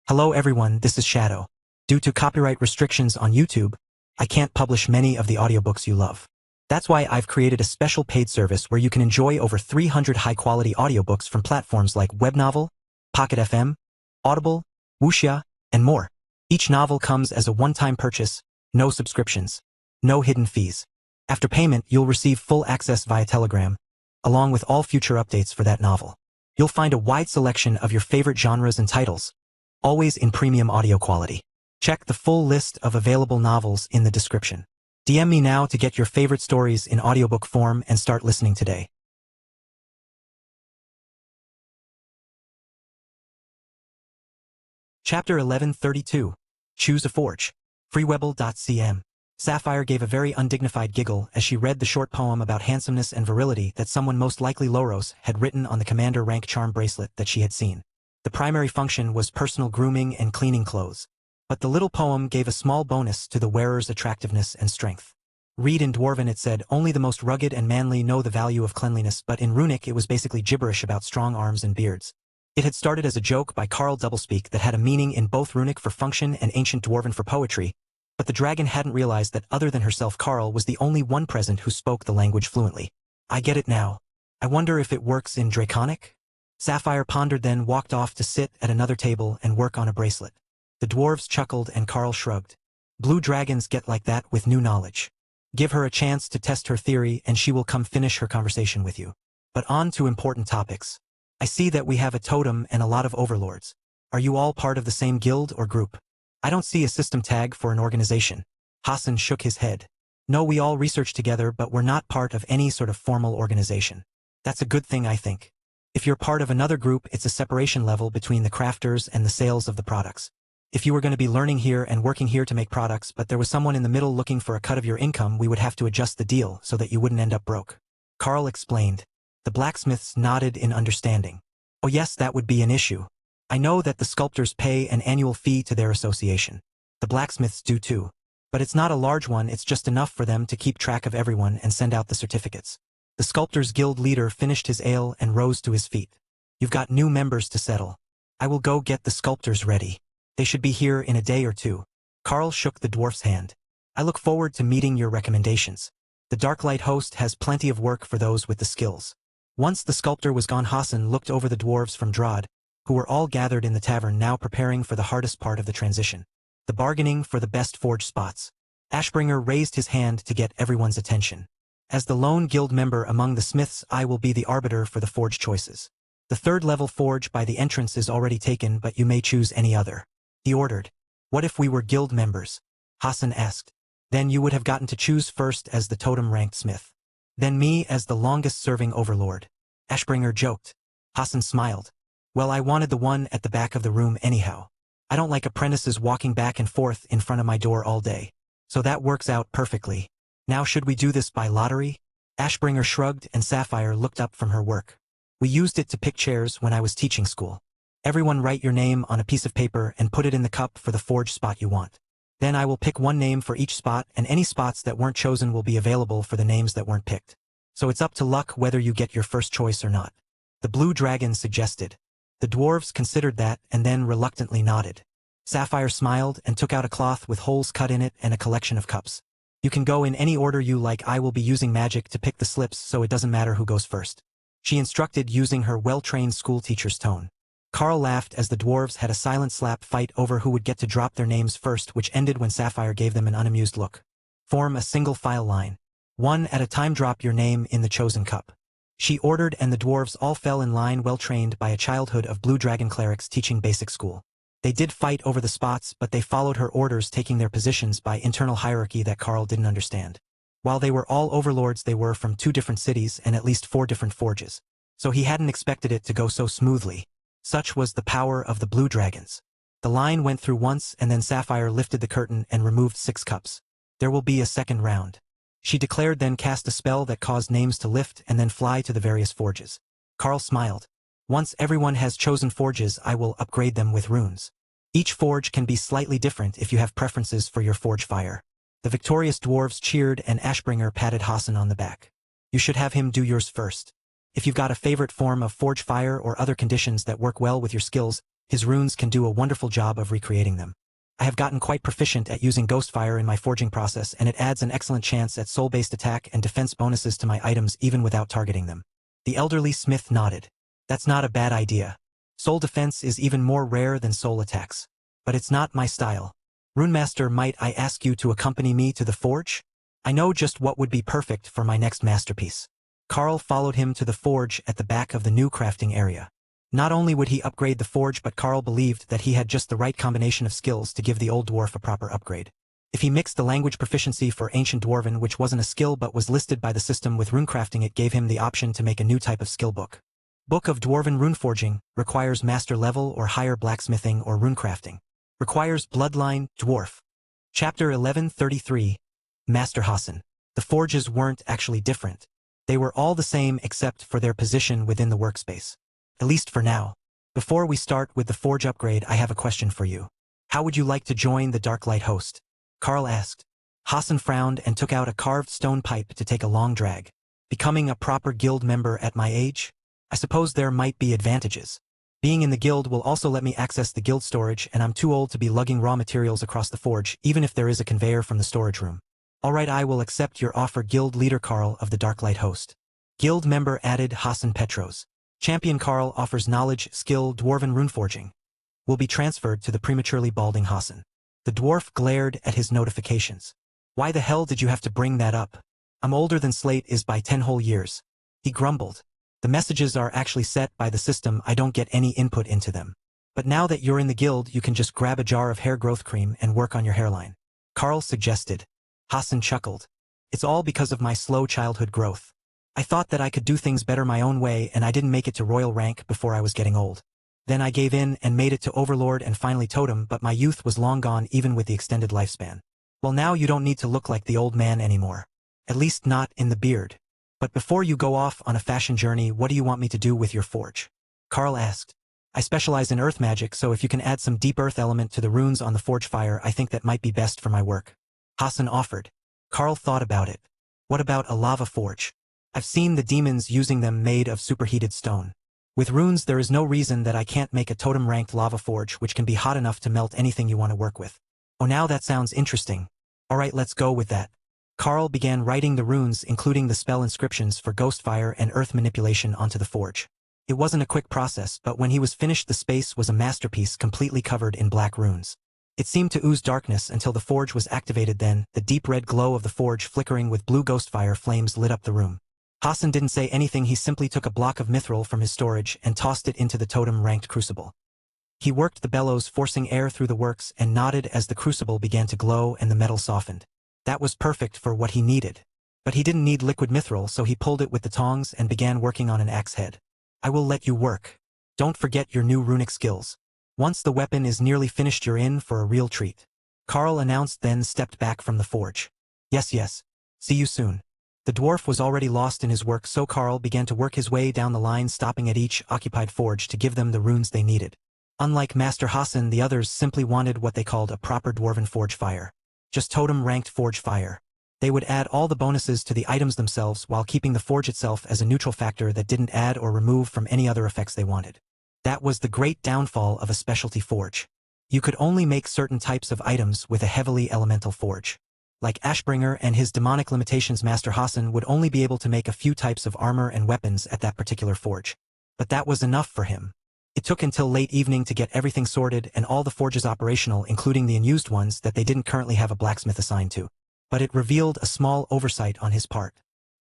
Hello everyone, this is Shadow. Due to copyright restrictions on YouTube, I can't publish many of the audiobooks you love. That's why I've created a special paid service where you can enjoy over 300 high-quality audiobooks from platforms like Webnovel, Pocket FM, Audible, Wuxia, and more. Each novel comes as a one-time purchase, no subscriptions, no hidden fees. After payment, you'll receive full access via Telegram, along with all future updates for that novel. You'll find a wide selection of your favorite genres and titles, always in premium audio quality. Check the full list of available novels in the description. DM me now to get your favorite stories in audiobook form and start listening today. Chapter 1132. Choose a Forge. Freewebble.cm. Sapphire gave a very undignified giggle as she read the short poem about handsomeness and virility that someone, most likely Loros, had written on the commander rank charm bracelet that she had seen. The primary function was personal grooming and cleaning clothes, but the little poem gave a small bonus to the wearer's attractiveness and strength. Read in Dwarven it said, only the most rugged and manly know the value of cleanliness, but in Runic it was basically gibberish about strong arms and beards. It had started as a joke by Carl Doublespeak that had a meaning in both Runic for function and Ancient Dwarven for poetry, but the dragon hadn't realized that other than herself Carl was the only one present who spoke the language fluently. I get it now. I wonder if it works in Draconic? Sapphire pondered, then walked off to sit at another table and work on a bracelet. The dwarves chuckled and Carl shrugged. Blue dragons get like that with new knowledge. Give her a chance to test her theory and she will come finish her conversation with you. But on to important topics. I see that we have a totem and a lot of overlords. Are you all part of the same guild or group? I don't see a system tag for an organization. Hassan shook his head. No, we all research together, but we're not part of any sort of formal organization. That's a good thing, I think. If you're part of another group, it's a separation level between the crafters and the sales of the products. If you were going to be learning here and working here to make products, but there was someone in the middle looking for a cut of your income, we would have to adjust the deal so that you wouldn't end up broke. Carl explained. The blacksmiths nodded in understanding. Oh yes, that would be an issue. I know that the sculptors pay an annual fee to their association. The blacksmiths do too. But it's not a large one, it's just enough for them to keep track of everyone and send out the certificates. The Sculptors Guild leader finished his ale and rose to his feet. You've got new members to settle. I will go get the sculptors ready. They should be here in a day or two. Carl shook the dwarf's hand. I look forward to meeting your recommendations. The Darklight host has plenty of work for those with the skills. Once the sculptor was gone, Hassan looked over the dwarves from Drod, who were all gathered in the tavern now preparing for the hardest part of the transition. The bargaining for the best forge spots. Ashbringer raised his hand to get everyone's attention. As the lone guild member among the smiths, I will be the arbiter for the forge choices. The third-level forge by the entrance is already taken, but you may choose any other. He ordered. What if we were guild members? Hassan asked. Then you would have gotten to choose first as the totem-ranked smith. Then me as the longest-serving overlord. Ashbringer joked. Hassan smiled. Well, I wanted the one at the back of the room anyhow. I don't like apprentices walking back and forth in front of my door all day. So that works out perfectly. Now should we do this by lottery? Ashbringer shrugged and Sapphire looked up from her work. We used it to pick chairs when I was teaching school. Everyone write your name on a piece of paper and put it in the cup for the forge spot you want. Then I will pick one name for each spot, and any spots that weren't chosen will be available for the names that weren't picked. So it's up to luck whether you get your first choice or not. The blue dragon suggested. The dwarves considered that and then reluctantly nodded. Sapphire smiled and took out a cloth with holes cut in it and a collection of cups. You can go in any order you like. I will be using magic to pick the slips, so it doesn't matter who goes first. She instructed using her well-trained schoolteacher's tone. Carl laughed as the dwarves had a silent slap fight over who would get to drop their names first, which ended when Sapphire gave them an unamused look. Form a single file line. One at a time, drop your name in the chosen cup. She ordered, and the dwarves all fell in line, well-trained by a childhood of blue dragon clerics teaching basic school. They did fight over the spots, but they followed her orders, taking their positions by internal hierarchy that Carl didn't understand. While they were all overlords, they were from 2 different cities and at least 4 different forges. So he hadn't expected it to go so smoothly. Such was the power of the blue dragons. The line went through once, and then Sapphire lifted the curtain and removed 6 cups. There will be a second round. She declared, then cast a spell that caused names to lift and then fly to the various forges. Carl smiled. Once everyone has chosen forges, I will upgrade them with runes. Each forge can be slightly different if you have preferences for your forge fire. The victorious dwarves cheered and Ashbringer patted Hassan on the back. You should have him do yours first. If you've got a favorite form of forge fire or other conditions that work well with your skills, His runes can do a wonderful job of recreating them. I have gotten quite proficient at using Ghostfire in my forging process, and it adds an excellent chance at soul-based attack and defense bonuses to my items even without targeting them. The elderly smith nodded. That's not a bad idea. Soul defense is even more rare than soul attacks. But it's not my style. Runemaster, might I ask you to accompany me to the forge? I know just what would be perfect for my next masterpiece. Carl followed him to the forge at the back of the new crafting area. Not only would he upgrade the forge, but Carl believed that he had just the right combination of skills to give the old dwarf a proper upgrade. If he mixed the language proficiency for Ancient Dwarven, which wasn't a skill but was listed by the system, with runecrafting, it gave him the option to make a new type of skill book. Book of Dwarven Runeforging, requires master level or higher blacksmithing or runecrafting. Requires bloodline, dwarf. Chapter 1133. Master Hassan. The forges weren't actually different. They were all the same except for their position within the workspace. At least for now. Before we start with the forge upgrade, I have a question for you. How would you like to join the Darklight host? Carl asked. Hassan frowned and took out a carved stone pipe to take a long drag. Becoming a proper guild member at my age? I suppose there might be advantages. Being in the guild will also let me access the guild storage, and I'm too old to be lugging raw materials across the forge, even if there is a conveyor from the storage room. Alright, I will accept your offer, Guild Leader Carl of the Darklight host. Guild member added, Hassan Petros. Champion Carl offers knowledge, skill, Dwarven runeforging. Will be transferred to the prematurely balding Hassan. The dwarf glared at his notifications. Why the hell did you have to bring that up? I'm older than Slate is by 10 whole years. He grumbled. The messages are actually set by the system, I don't get any input into them. But now that you're in the guild, you can just grab a jar of hair growth cream and work on your hairline. Carl suggested. Hassan chuckled. It's all because of my slow childhood growth. I thought that I could do things better my own way, and I didn't make it to royal rank before I was getting old. Then I gave in and made it to Overlord and finally Totem, but my youth was long gone even with the extended lifespan. Well, now you don't need to look like the old man anymore. At least not in the beard. But before you go off on a fashion journey, what do you want me to do with your forge? Carl asked. I specialize in earth magic, so if you can add some deep earth element to the runes on the forge fire, I think that might be best for my work. Hassan offered. Carl thought about it. What about a lava forge? I've seen the demons using them made of superheated stone. With runes, there is no reason that I can't make a totem-ranked lava forge which can be hot enough to melt anything you want to work with. Oh, now that sounds interesting. Alright, let's go with that. Carl began writing the runes, including the spell inscriptions for Ghostfire and earth manipulation, onto the forge. It wasn't a quick process, but when he was finished, the space was a masterpiece completely covered in black runes. It seemed to ooze darkness until the forge was activated, then, the deep red glow of the forge flickering with blue Ghostfire flames lit up the room. Hassan didn't say anything, he simply took a block of mithril from his storage and tossed it into the totem-ranked crucible. He worked the bellows, forcing air through the works, and nodded as the crucible began to glow and the metal softened. That was perfect for what he needed. But he didn't need liquid mithril, so he pulled it with the tongs and began working on an axe head. I will let you work. Don't forget your new runic skills. Once the weapon is nearly finished, you're in for a real treat. Carl announced, then stepped back from the forge. Yes. See you soon. The dwarf was already lost in his work, so Carl began to work his way down the line, stopping at each occupied forge to give them the runes they needed. Unlike Master Hassan, the others simply wanted what they called a proper dwarven forge fire. Just totem-ranked forge fire. They would add all the bonuses to the items themselves while keeping the forge itself as a neutral factor that didn't add or remove from any other effects they wanted. That was the great downfall of a specialty forge. You could only make certain types of items with a heavily elemental forge. Like Ashbringer and his demonic limitations, Master Hassan would only be able to make a few types of armor and weapons at that particular forge. But that was enough for him. It took until late evening to get everything sorted and all the forges operational, including the unused ones that they didn't currently have a blacksmith assigned to. But it revealed a small oversight on his part.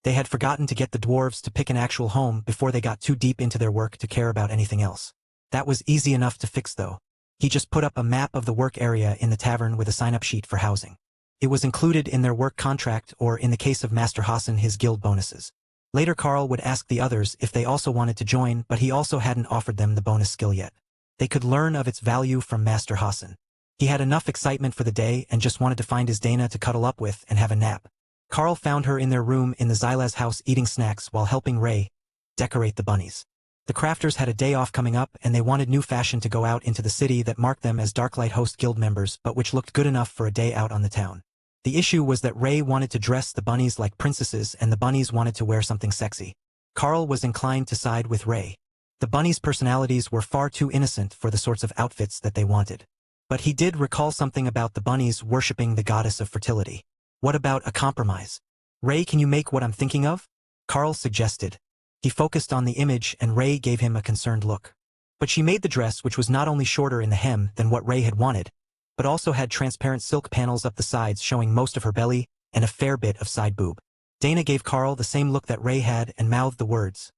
They had forgotten to get the dwarves to pick an actual home before they got too deep into their work to care about anything else. That was easy enough to fix, though. He just put up a map of the work area in the tavern with a sign-up sheet for housing. It was included in their work contract, or in the case of Master Hassan, his guild bonuses. Later Carl would ask the others if they also wanted to join, but he also hadn't offered them the bonus skill yet. They could learn of its value from Master Hassan. He had enough excitement for the day and just wanted to find his Dana to cuddle up with and have a nap. Carl found her in their room in the Xylaz house eating snacks while helping Ray decorate the bunnies. The crafters had a day off coming up, and they wanted new fashion to go out into the city that marked them as Darklight Host Guild members, but which looked good enough for a day out on the town. The issue was that Ray wanted to dress the bunnies like princesses and the bunnies wanted to wear something sexy. Carl was inclined to side with Ray. The bunnies' personalities were far too innocent for the sorts of outfits that they wanted. But he did recall something about the bunnies worshipping the goddess of fertility. What about a compromise? Ray, can you make what I'm thinking of? Carl suggested. He focused on the image and Ray gave him a concerned look. But she made the dress, which was not only shorter in the hem than what Ray had wanted, but also had transparent silk panels up the sides showing most of her belly and a fair bit of side boob. Dana gave Carl the same look that Ray had and mouthed the words.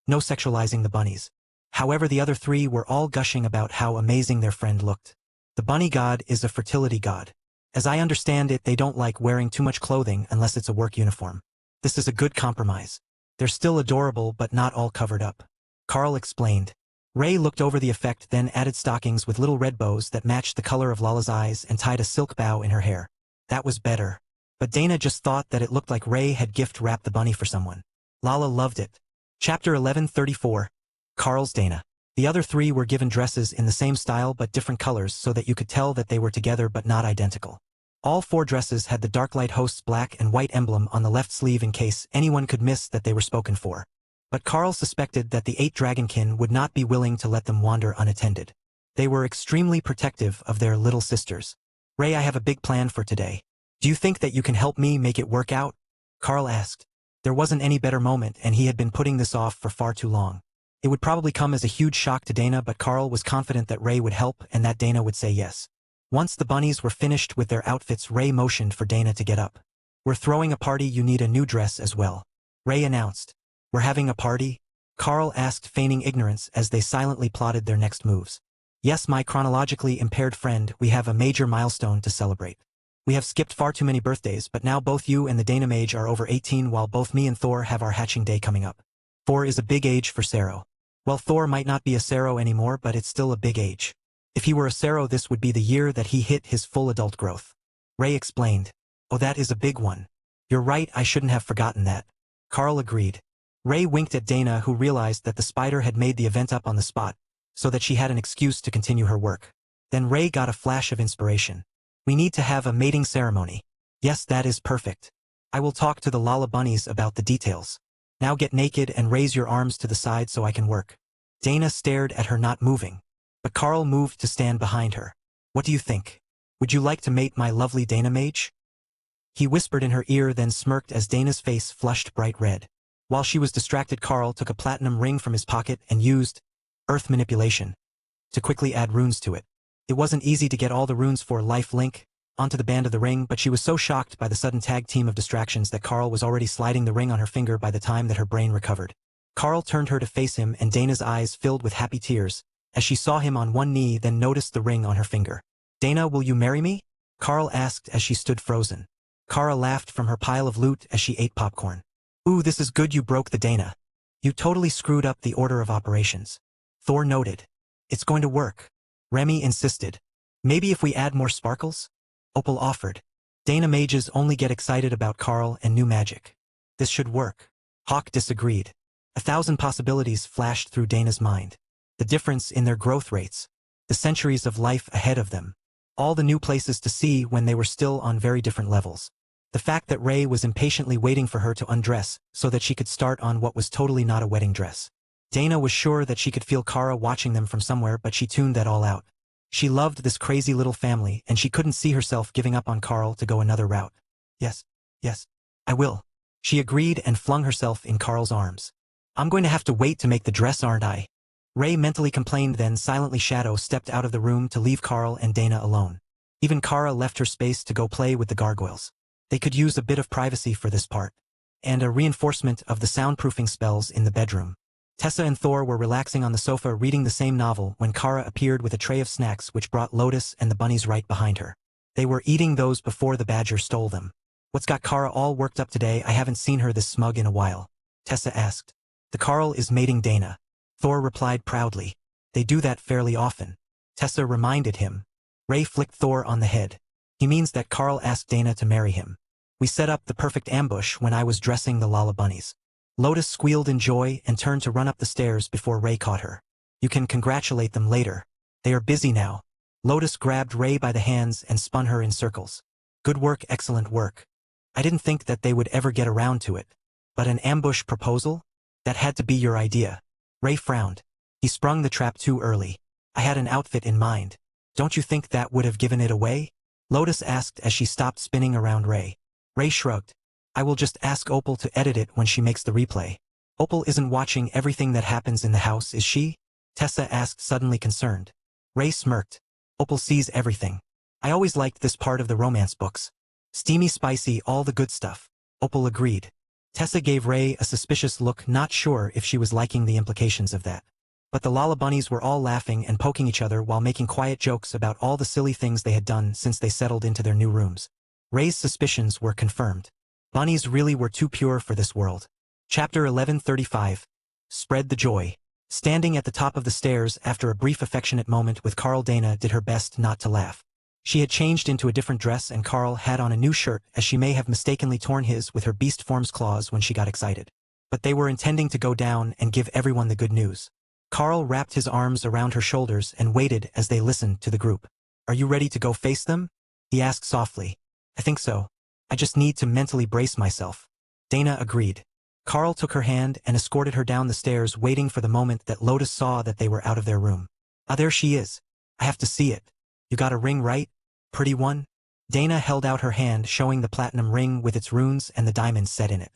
No sexualizing the bunnies. However, the other three were all gushing about how amazing their friend looked. The bunny god is a fertility god. As I understand it, they don't like wearing too much clothing unless it's a work uniform. This is a good compromise. They're still adorable but not all covered up. Carl explained. Ray looked over the effect, then added stockings with little red bows that matched the color of Lala's eyes and tied a silk bow in her hair. That was better. But Dana just thought that it looked like Ray had gift-wrapped the bunny for someone. Lala loved it. Chapter 1134. Carl's Dana. The other three were given dresses in the same style but different colors so that you could tell that they were together but not identical. All four dresses had the Darklight Host's black and white emblem on the left sleeve in case anyone could miss that they were spoken for. But Carl suspected that the 8 dragonkin would not be willing to let them wander unattended. They were extremely protective of their little sisters. Ray, I have a big plan for today. Do you think that you can help me make it work out? Carl asked. There wasn't any better moment and he had been putting this off for far too long. It would probably come as a huge shock to Dana, but Carl was confident that Ray would help and that Dana would say yes. Once the bunnies were finished with their outfits, Ray motioned for Dana to get up. We're throwing a party, you need a new dress as well. Ray announced. We're having a party? Carl asked, feigning ignorance as they silently plotted their next moves. Yes, my chronologically impaired friend, we have a major milestone to celebrate. We have skipped far too many birthdays, but now both you and the Dana mage are over 18 while both me and Thor have our hatching day coming up. 4 is a big age for Sero. Well, Thor might not be a Sero anymore, but it's still a big age. If he were a Sero, this would be the year that he hit his full adult growth. Ray explained. Oh, that is a big one. You're right, I shouldn't have forgotten that. Carl agreed. Ray winked at Dana, who realized that the spider had made the event up on the spot, so that she had an excuse to continue her work. Then Ray got a flash of inspiration. We need to have a mating ceremony. Yes, that is perfect. I will talk to the Lala bunnies about the details. Now get naked and raise your arms to the side so I can work. Dana stared at her, not moving. But Carl moved to stand behind her. What do you think? Would you like to mate my lovely Dana mage? He whispered in her ear, then smirked as Dana's face flushed bright red. While she was distracted, Carl took a platinum ring from his pocket and used earth manipulation to quickly add runes to it. It wasn't easy to get all the runes for Life Link onto the band of the ring, but she was so shocked by the sudden tag team of distractions that Carl was already sliding the ring on her finger by the time that her brain recovered. Carl turned her to face him and Dana's eyes filled with happy tears as she saw him on one knee, then noticed the ring on her finger. Dana, will you marry me? Carl asked as she stood frozen. Kara laughed from her pile of loot as she ate popcorn. Ooh, this is good, you broke the Dana. You totally screwed up the order of operations. Thor noted. It's going to work. Remy insisted. Maybe if we add more sparkles? Opal offered. Dana mages only get excited about Carl and new magic. This should work. Hawk disagreed. 1,000 possibilities flashed through Dana's mind. The difference in their growth rates. The centuries of life ahead of them. All the new places to see when they were still on very different levels. The fact that Ray was impatiently waiting for her to undress so that she could start on what was totally not a wedding dress. Dana was sure that she could feel Kara watching them from somewhere, but she tuned that all out. She loved this crazy little family and she couldn't see herself giving up on Carl to go another route. Yes, I will. She agreed and flung herself in Carl's arms. I'm going to have to wait to make the dress, aren't I? Ray mentally complained, then silently Shadow stepped out of the room to leave Carl and Dana alone. Even Kara left her space to go play with the gargoyles. They could use a bit of privacy for this part. And a reinforcement of the soundproofing spells in the bedroom. Tessa and Thor were relaxing on the sofa reading the same novel when Kara appeared with a tray of snacks which brought Lotus and the bunnies right behind her. They were eating those before the badger stole them. What's got Kara all worked up today? I haven't seen her this smug in a while. Tessa asked. The Carl is mating Dana. Thor replied proudly. They do that fairly often. Tessa reminded him. Ray flicked Thor on the head. He means that Carl asked Dana to marry him. We set up the perfect ambush when I was dressing the Lala bunnies. Lotus squealed in joy and turned to run up the stairs before Ray caught her. You can congratulate them later. They are busy now. Lotus grabbed Ray by the hands and spun her in circles. Good work, excellent work. I didn't think that they would ever get around to it. But an ambush proposal? That had to be your idea. Ray frowned. He sprung the trap too early. I had an outfit in mind. Don't you think that would have given it away? Lotus asked as she stopped spinning around Ray. Ray shrugged. I will just ask Opal to edit it when she makes the replay. Opal isn't watching everything that happens in the house, is she? Tessa asked, suddenly concerned. Ray smirked. Opal sees everything. I always liked this part of the romance books. Steamy, spicy, all the good stuff. Opal agreed. Tessa gave Ray a suspicious look, not sure if she was liking the implications of that. But the Lala bunnies were all laughing and poking each other while making quiet jokes about all the silly things they had done since they settled into their new rooms. Ray's suspicions were confirmed. Bunnies really were too pure for this world. Chapter 1135. Spread the joy. Standing at the top of the stairs after a brief affectionate moment with Carl, Dana did her best not to laugh. She had changed into a different dress and Carl had on a new shirt, as she may have mistakenly torn his with her beast form's claws when she got excited. But they were intending to go down and give everyone the good news. Carl wrapped his arms around her shoulders and waited as they listened to the group. Are you ready to go face them? He asked softly. I think so. I just need to mentally brace myself. Dana agreed. Carl took her hand and escorted her down the stairs, waiting for the moment that Lotus saw that they were out of their room. Ah, there she is. I have to see it. You got a ring, right? Pretty one? Dana held out her hand, showing the platinum ring with its runes and the diamonds set in it.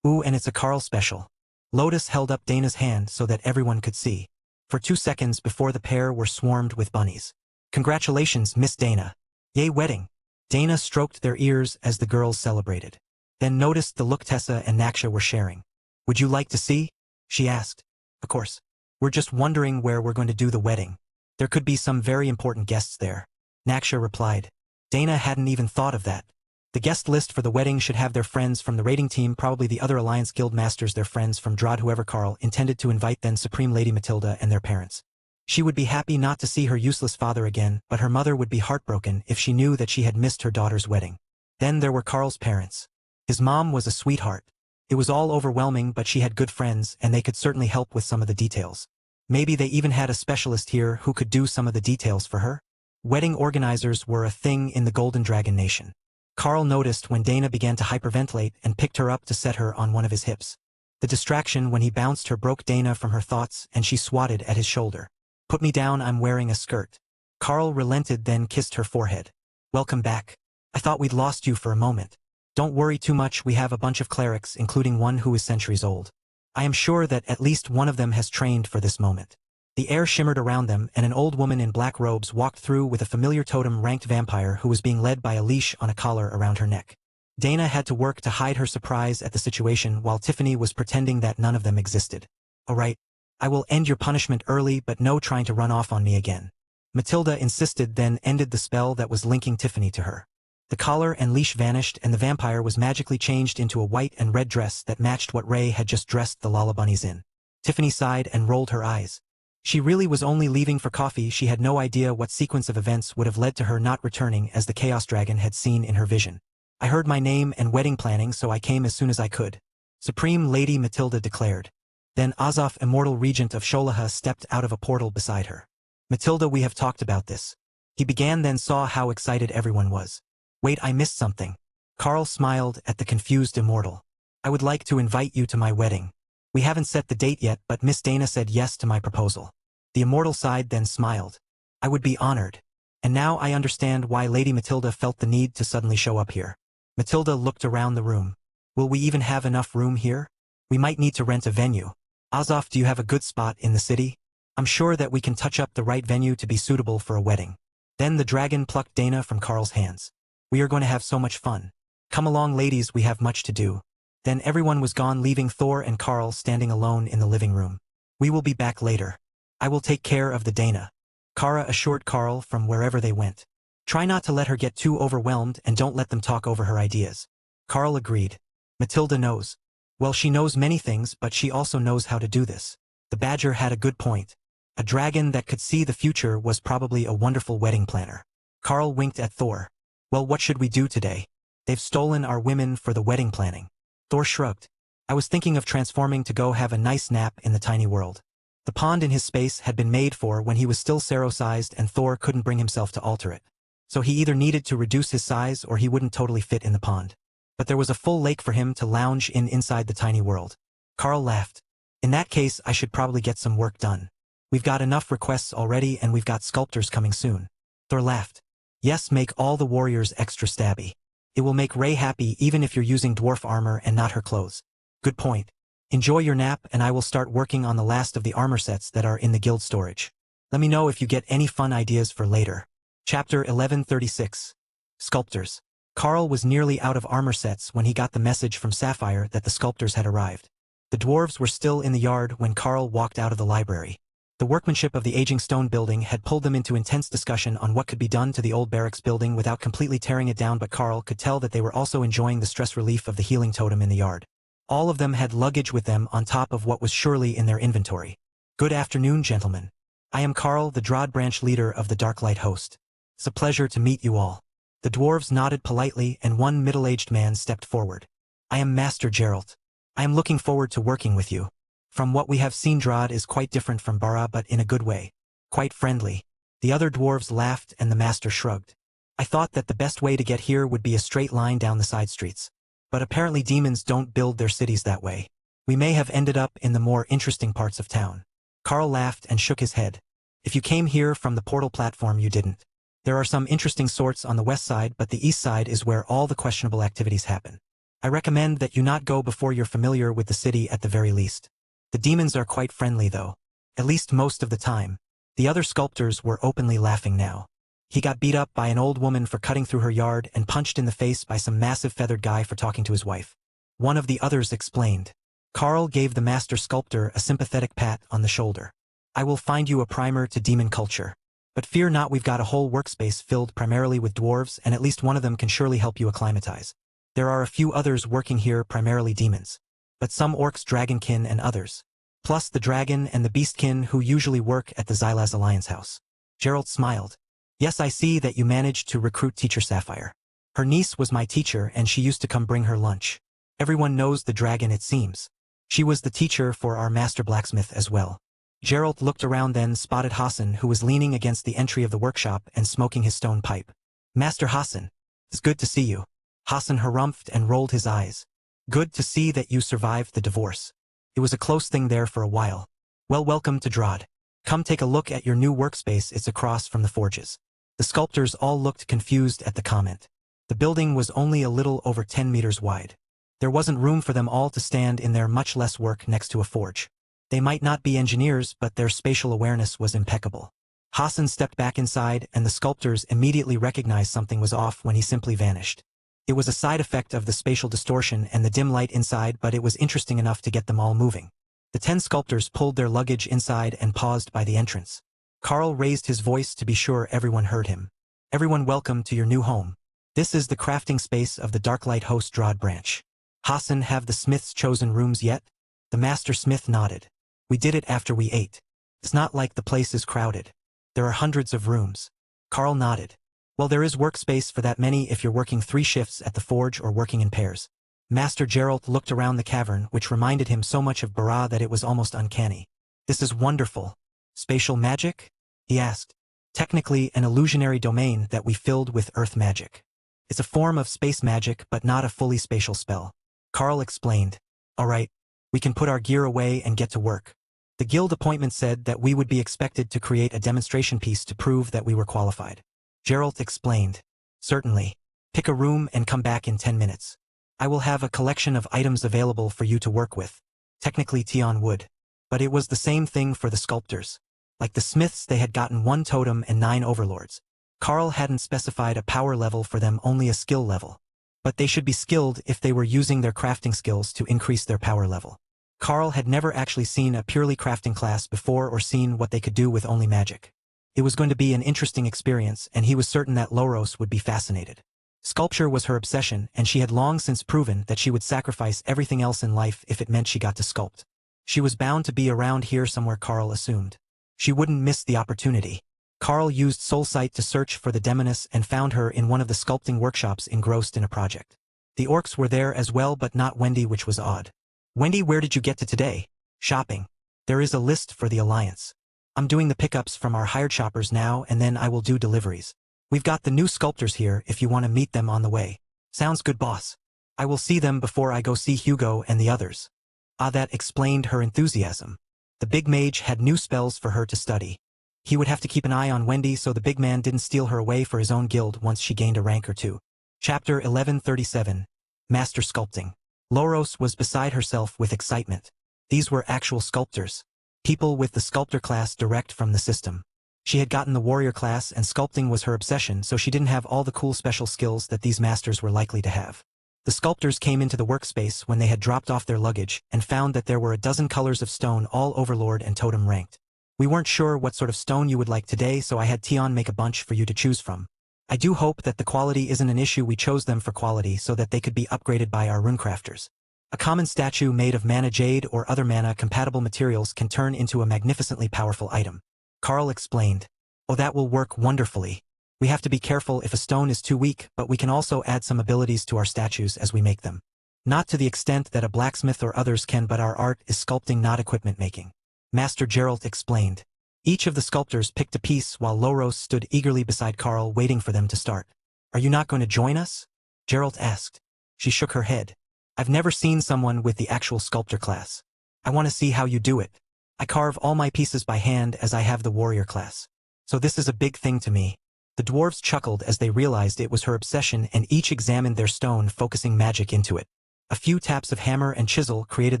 Ooh, and it's a Carl special. Lotus held up Dana's hand so that everyone could see. For 2 seconds before the pair were swarmed with bunnies. Congratulations, Miss Dana. Yay, wedding. Dana stroked their ears as the girls celebrated. Then noticed the look Tessa and Naksha were sharing. Would you like to see? She asked. Of course. We're just wondering where we're going to do the wedding. There could be some very important guests there. Naksha replied. Dana hadn't even thought of that. The guest list for the wedding should have their friends from the raiding team, probably the other Alliance Guild Masters, their friends from Drod, whoever Carl intended to invite, then Supreme Lady Matilda and their parents. She would be happy not to see her useless father again, but her mother would be heartbroken if she knew that she had missed her daughter's wedding. Then there were Carl's parents. His mom was a sweetheart. It was all overwhelming, but she had good friends and they could certainly help with some of the details. Maybe they even had a specialist here who could do some of the details for her. Wedding organizers were a thing in the Golden Dragon Nation. Carl noticed when Dana began to hyperventilate and picked her up to set her on one of his hips. The distraction when he bounced her broke Dana from her thoughts and she swatted at his shoulder. Put me down, I'm wearing a skirt. Carl relented, then kissed her forehead. Welcome back. I thought we'd lost you for a moment. Don't worry too much, we have a bunch of clerics, including one who is centuries old. I am sure that at least one of them has trained for this moment. The air shimmered around them and an old woman in black robes walked through with a familiar totem-ranked vampire who was being led by a leash on a collar around her neck. Dana had to work to hide her surprise at the situation while Tiffany was pretending that none of them existed. All right. I will end your punishment early, but no trying to run off on me again. Matilda insisted, then ended the spell that was linking Tiffany to her. The collar and leash vanished and the vampire was magically changed into a white and red dress that matched what Ray had just dressed the Lala bunnies in. Tiffany sighed and rolled her eyes. She really was only leaving for coffee. She had no idea what sequence of events would have led to her not returning as the Chaos Dragon had seen in her vision. I heard my name and wedding planning, so I came as soon as I could. Supreme Lady Matilda declared. Then Azov, immortal regent of Sholaha, stepped out of a portal beside her. Matilda, we have talked about this. He began, then saw how excited everyone was. Wait, I missed something. Carl smiled at the confused immortal. I would like to invite you to my wedding. We haven't set the date yet, but Miss Dana said yes to my proposal. The immortal sighed, then smiled. I would be honored. And now I understand why Lady Matilda felt the need to suddenly show up here. Matilda looked around the room. Will we even have enough room here? We might need to rent a venue. Azov, do you have a good spot in the city? I'm sure that we can touch up the right venue to be suitable for a wedding. Then the dragon plucked Dana from Carl's hands. We are going to have so much fun. Come along, ladies, we have much to do. Then everyone was gone, leaving Thor and Carl standing alone in the living room. We will be back later. I will take care of the Dana. Kara assured Carl from wherever they went. Try not to let her get too overwhelmed and don't let them talk over her ideas. Carl agreed. Matilda knows. Well, she knows many things, but she also knows how to do this. The badger had a good point. A dragon that could see the future was probably a wonderful wedding planner. Carl winked at Thor. Well, what should we do today? They've stolen our women for the wedding planning. Thor shrugged. I was thinking of transforming to go have a nice nap in the tiny world. The pond in his space had been made for when he was still Sero-sized and Thor couldn't bring himself to alter it. So he either needed to reduce his size or he wouldn't totally fit in the pond. But there was a full lake for him to lounge in inside the tiny world. Carl laughed. In that case, I should probably get some work done. We've got enough requests already and we've got sculptors coming soon. Thor laughed. Yes, make all the warriors extra stabby. It will make Ray happy even if you're using dwarf armor and not her clothes. Good point. Enjoy your nap and I will start working on the last of the armor sets that are in the guild storage. Let me know if you get any fun ideas for later. Chapter 1136. Sculptors. Carl was nearly out of armor sets when he got the message from Sapphire that the sculptors had arrived. The dwarves were still in the yard when Carl walked out of the library. The workmanship of the aging stone building had pulled them into intense discussion on what could be done to the old barracks building without completely tearing it down, but Carl could tell that they were also enjoying the stress relief of the healing totem in the yard. All of them had luggage with them on top of what was surely in their inventory. Good afternoon, gentlemen. I am Carl, the Drod branch leader of the Darklight host. It's a pleasure to meet you all. The dwarves nodded politely and one middle-aged man stepped forward. I am Master Geralt. I am looking forward to working with you. From what we have seen, Drod is quite different from Bara, but in a good way. Quite friendly. The other dwarves laughed and the master shrugged. I thought that the best way to get here would be a straight line down the side streets. But apparently demons don't build their cities that way. We may have ended up in the more interesting parts of town. Carl laughed and shook his head. If you came here from the portal platform, you didn't. There are some interesting sorts on the west side, but the east side is where all the questionable activities happen. I recommend that you not go before you're familiar with the city at the very least. The demons are quite friendly though. At least most of the time. The other sculptors were openly laughing now. He got beat up by an old woman for cutting through her yard and punched in the face by some massive feathered guy for talking to his wife. One of the others explained. Carl gave the master sculptor a sympathetic pat on the shoulder. I will find you a primer to demon culture. But fear not, we've got a whole workspace filled primarily with dwarves and at least one of them can surely help you acclimatize. There are a few others working here, primarily demons. But some orcs, dragonkin and others. Plus the dragon and the beastkin who usually work at the Xylaz Alliance house. Geralt smiled. Yes, I see that you managed to recruit teacher Sapphire. Her niece was my teacher and she used to come bring her lunch. Everyone knows the dragon, it seems. She was the teacher for our master blacksmith as well. Geralt looked around, then spotted Hassan, who was leaning against the entry of the workshop and smoking his stone pipe. Master Hassan. It's good to see you. Hassan harumphed and rolled his eyes. Good to see that you survived the divorce. It was a close thing there for a while. Well, welcome to Drod. Come take a look at your new workspace, it's across from the forges. The sculptors all looked confused at the comment. The building was only a little over 10 meters wide. There wasn't room for them all to stand in there, much less work next to a forge. They might not be engineers, but their spatial awareness was impeccable. Hassan stepped back inside and the sculptors immediately recognized something was off when he simply vanished. It was a side effect of the spatial distortion and the dim light inside, but it was interesting enough to get them all moving. The 10 sculptors pulled their luggage inside and paused by the entrance. Carl raised his voice to be sure everyone heard him. Everyone, welcome to your new home. This is the crafting space of the Darklight host Drod branch. Hassan, have the smith's chosen rooms yet? The master smith nodded. We did it after we ate. It's not like the place is crowded. There are hundreds of rooms. Carl nodded. Well, there is workspace for that many if you're working 3 shifts at the forge or working in pairs. Master Geralt looked around the cavern, which reminded him so much of Bara that it was almost uncanny. This is wonderful. Spatial magic? He asked. Technically an illusionary domain that we filled with earth magic. It's a form of space magic, but not a fully spatial spell. Carl explained. All right, we can put our gear away and get to work. The guild appointment said that we would be expected to create a demonstration piece to prove that we were qualified. Geralt explained. Certainly. Pick a room and come back in 10 minutes. I will have a collection of items available for you to work with. Technically Tion would. But it was the same thing for the sculptors. Like the smiths, they had gotten 1 totem and 9 overlords. Carl hadn't specified a power level for them, only a skill level. But they should be skilled if they were using their crafting skills to increase their power level. Carl had never actually seen a purely crafting class before or seen what they could do with only magic. It was going to be an interesting experience, and he was certain that Loros would be fascinated. Sculpture was her obsession, and she had long since proven that she would sacrifice everything else in life if it meant she got to sculpt. She was bound to be around here somewhere, Carl assumed. She wouldn't miss the opportunity. Carl used Soulsight to search for the demoness and found her in one of the sculpting workshops engrossed in a project. The orcs were there as well, but not Wendy, which was odd. Wendy, where did you get to today? Shopping. There is a list for the Alliance. I'm doing the pickups from our hired shoppers now, and then I will do deliveries. We've got the new sculptors here if you want to meet them on the way. Sounds good, boss. I will see them before I go see Hugo and the others. Ah, that explained her enthusiasm. The big mage had new spells for her to study. He would have to keep an eye on Wendy so the big man didn't steal her away for his own guild once she gained a rank or two. Chapter 1137. Master Sculpting. Loros was beside herself with excitement. These were actual sculptors. People with the sculptor class direct from the system. She had gotten the warrior class and sculpting was her obsession, so she didn't have all the cool special skills that these masters were likely to have. The sculptors came into the workspace when they had dropped off their luggage and found that there were a dozen colors of stone, all overlord and totem ranked. We weren't sure what sort of stone you would like today, so I had Tion make a bunch for you to choose from. I do hope that the quality isn't an issue. We chose them for quality so that they could be upgraded by our runecrafters. A common statue made of mana jade or other mana-compatible materials can turn into a magnificently powerful item. Carl explained. Oh, that will work wonderfully. We have to be careful if a stone is too weak, but we can also add some abilities to our statues as we make them. Not to the extent that a blacksmith or others can, but our art is sculpting, not equipment making. Master Geralt explained. Each of the sculptors picked a piece while Loros stood eagerly beside Carl waiting for them to start. Are you not going to join us? Geralt asked. She shook her head. I've never seen someone with the actual sculptor class. I want to see how you do it. I carve all my pieces by hand as I have the warrior class. So this is a big thing to me. The dwarves chuckled as they realized it was her obsession and each examined their stone, focusing magic into it. A few taps of hammer and chisel created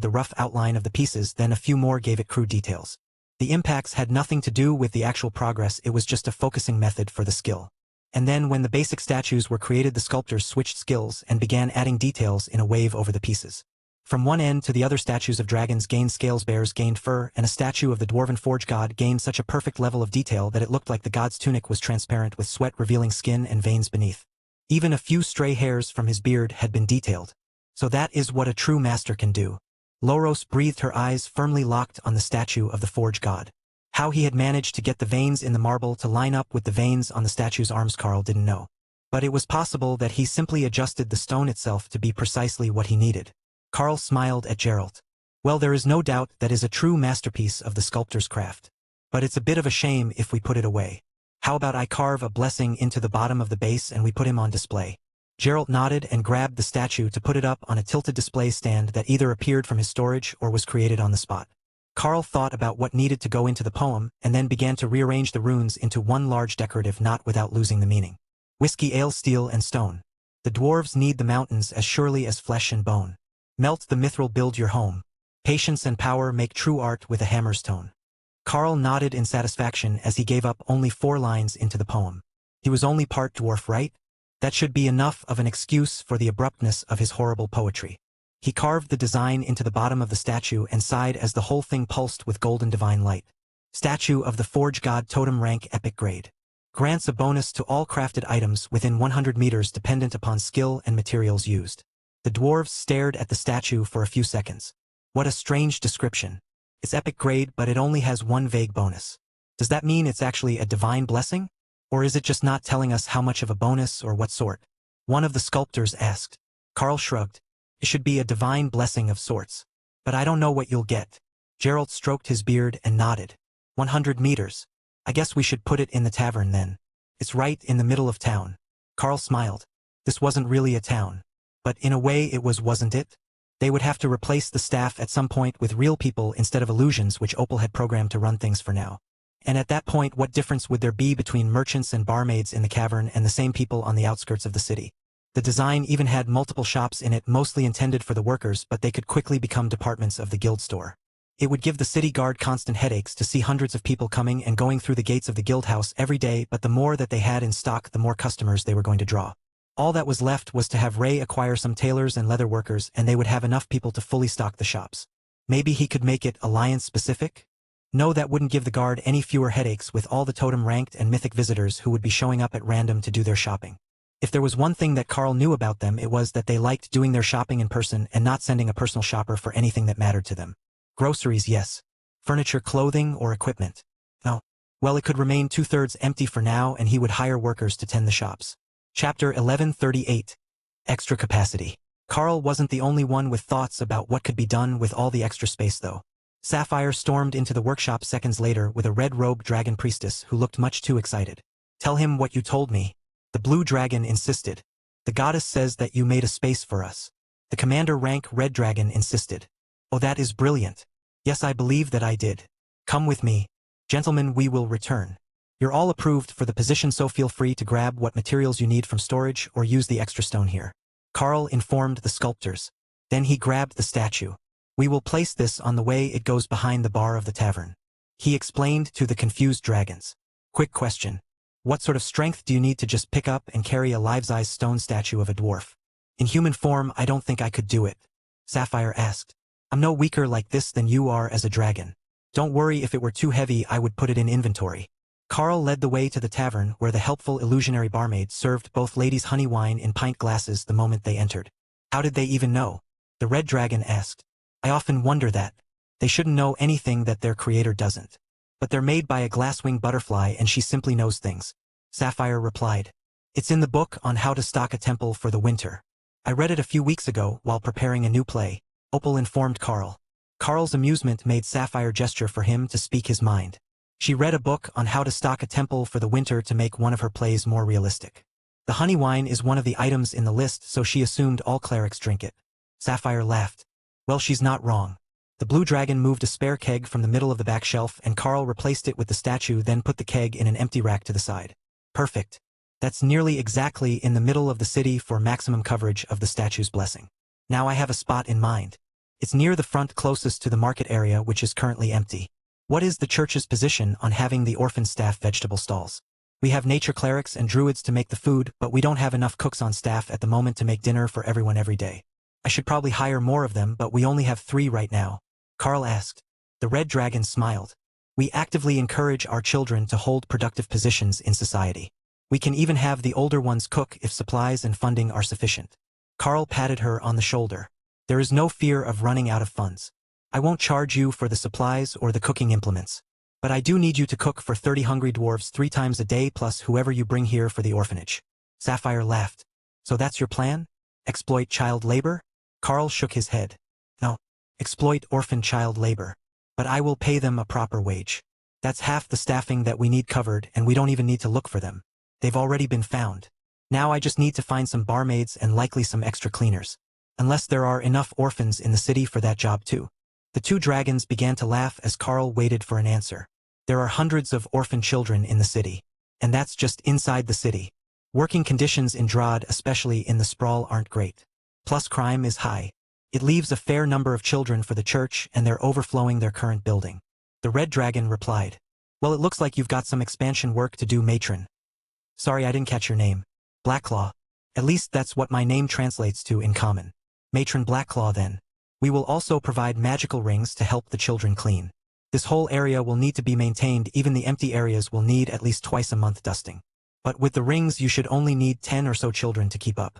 the rough outline of the pieces, then a few more gave it crude details. The impacts had nothing to do with the actual progress, it was just a focusing method for the skill. And then when the basic statues were created, the sculptors switched skills and began adding details in a wave over the pieces. From one end to the other, statues of dragons gained scales, bears gained fur, and a statue of the dwarven forge god gained such a perfect level of detail that it looked like the god's tunic was transparent with sweat revealing skin and veins beneath. Even a few stray hairs from his beard had been detailed. So that is what a true master can do. Loros breathed, her eyes firmly locked on the statue of the forge god. How he had managed to get the veins in the marble to line up with the veins on the statue's arms, Carl didn't know. But it was possible that he simply adjusted the stone itself to be precisely what he needed. Carl smiled at Geralt. Well, there is no doubt that is a true masterpiece of the sculptor's craft. But it's a bit of a shame if we put it away. How about I carve a blessing into the bottom of the base and we put him on display? Geralt nodded and grabbed the statue to put it up on a tilted display stand that either appeared from his storage or was created on the spot. Carl thought about what needed to go into the poem and then began to rearrange the runes into one large decorative knot without losing the meaning. Whiskey, ale, steel, and stone. The dwarves need the mountains as surely as flesh and bone. Melt the mithril, build your home. Patience and power make true art with a hammer's tone. Carl nodded in satisfaction as he gave up only 4 lines into the poem. He was only part dwarf, right? That should be enough of an excuse for the abruptness of his horrible poetry. He carved the design into the bottom of the statue and sighed as the whole thing pulsed with golden divine light. Statue of the forge god, totem rank, epic grade. Grants a bonus to all crafted items within 100 meters dependent upon skill and materials used. The dwarves stared at the statue for a few seconds. What a strange description. It's epic grade, but it only has one vague bonus. Does that mean it's actually a divine blessing? Or is it just not telling us how much of a bonus or what sort? One of the sculptors asked. Carl shrugged. It should be a divine blessing of sorts. But I don't know what you'll get. Geralt stroked his beard and nodded. 100 meters. I guess we should put it in the tavern then. It's right in the middle of town. Carl smiled. This wasn't really a town. But in a way it was, wasn't it? They would have to replace the staff at some point with real people instead of illusions which Opal had programmed to run things for now. And at that point, what difference would there be between merchants and barmaids in the cavern and the same people on the outskirts of the city? The design even had multiple shops in it, mostly intended for the workers, but they could quickly become departments of the guild store. It would give the city guard constant headaches to see hundreds of people coming and going through the gates of the guild house every day, but the more that they had in stock, the more customers they were going to draw. All that was left was to have Ray acquire some tailors and leather workers, and they would have enough people to fully stock the shops. Maybe he could make it alliance-specific? No, that wouldn't give the guard any fewer headaches with all the totem-ranked and mythic visitors who would be showing up at random to do their shopping. If there was one thing that Carl knew about them, it was that they liked doing their shopping in person and not sending a personal shopper for anything that mattered to them. Groceries, yes. Furniture, clothing, or equipment? No. Well, it could remain 2/3 empty for now, and he would hire workers to tend the shops. Chapter 1138. Extra capacity. Carl wasn't the only one with thoughts about what could be done with all the extra space, though. Sapphire stormed into the workshop seconds later with a red-robed dragon priestess who looked much too excited. Tell him what you told me. The blue dragon insisted. The goddess says that you made a space for us. The commander rank red dragon insisted. Oh, that is brilliant. Yes, I believe that I did. Come with me. Gentlemen, we will return. You're all approved for the position, so feel free to grab what materials you need from storage or use the extra stone here. Carl informed the sculptors. Then he grabbed the statue. We will place this on the way it goes behind the bar of the tavern. He explained to the confused dragons. Quick question. What sort of strength do you need to just pick up and carry a life-size stone statue of a dwarf? In human form, I don't think I could do it. Sapphire asked. I'm no weaker like this than you are as a dragon. Don't worry, if it were too heavy I would put it in inventory. Carl led the way to the tavern where the helpful illusionary barmaid served both ladies honey wine in pint glasses the moment they entered. How did they even know? The red dragon asked. I often wonder that. They shouldn't know anything that their creator doesn't. But they're made by a glasswing butterfly and she simply knows things. Sapphire replied. It's in the book on how to stock a temple for the winter. I read it a few weeks ago while preparing a new play, Opal informed Carl. Carl's amusement made Sapphire gesture for him to speak his mind. She read a book on how to stock a temple for the winter to make one of her plays more realistic. The honey wine is one of the items in the list, so she assumed all clerics drink it. Sapphire laughed. Well, she's not wrong. The blue dragon moved a spare keg from the middle of the back shelf and Carl replaced it with the statue, then put the keg in an empty rack to the side. Perfect. That's nearly exactly in the middle of the city for maximum coverage of the statue's blessing. Now I have a spot in mind. It's near the front closest to the market area, which is currently empty. What is the church's position on having the orphan staff vegetable stalls? We have nature clerics and druids to make the food, but we don't have enough cooks on staff at the moment to make dinner for everyone every day. I should probably hire more of them, but we only have 3 right now. Carl asked. The red dragon smiled. We actively encourage our children to hold productive positions in society. We can even have the older ones cook if supplies and funding are sufficient. Carl patted her on the shoulder. There is no fear of running out of funds. I won't charge you for the supplies or the cooking implements. But I do need you to cook for 30 hungry dwarves 3 times a day plus whoever you bring here for the orphanage. Sapphire laughed. So that's your plan? Exploit child labor? Carl shook his head. No. Exploit orphan child labor. But I will pay them a proper wage. That's half the staffing that we need covered, and we don't even need to look for them. They've already been found. Now I just need to find some barmaids and likely some extra cleaners. Unless there are enough orphans in the city for that job too. The 2 dragons began to laugh as Carl waited for an answer. There are hundreds of orphan children in the city. And that's just inside the city. Working conditions in Drod, especially in the sprawl, aren't great. Plus crime is high. It leaves a fair number of children for the church and they're overflowing their current building. The red dragon replied. Well, it looks like you've got some expansion work to do, matron. Sorry, I didn't catch your name. Blacklaw. At least that's what my name translates to in common. Matron Blacklaw then. We will also provide magical rings to help the children clean. This whole area will need to be maintained, even the empty areas will need at least twice a month dusting. But with the rings you should only need 10 or so children to keep up.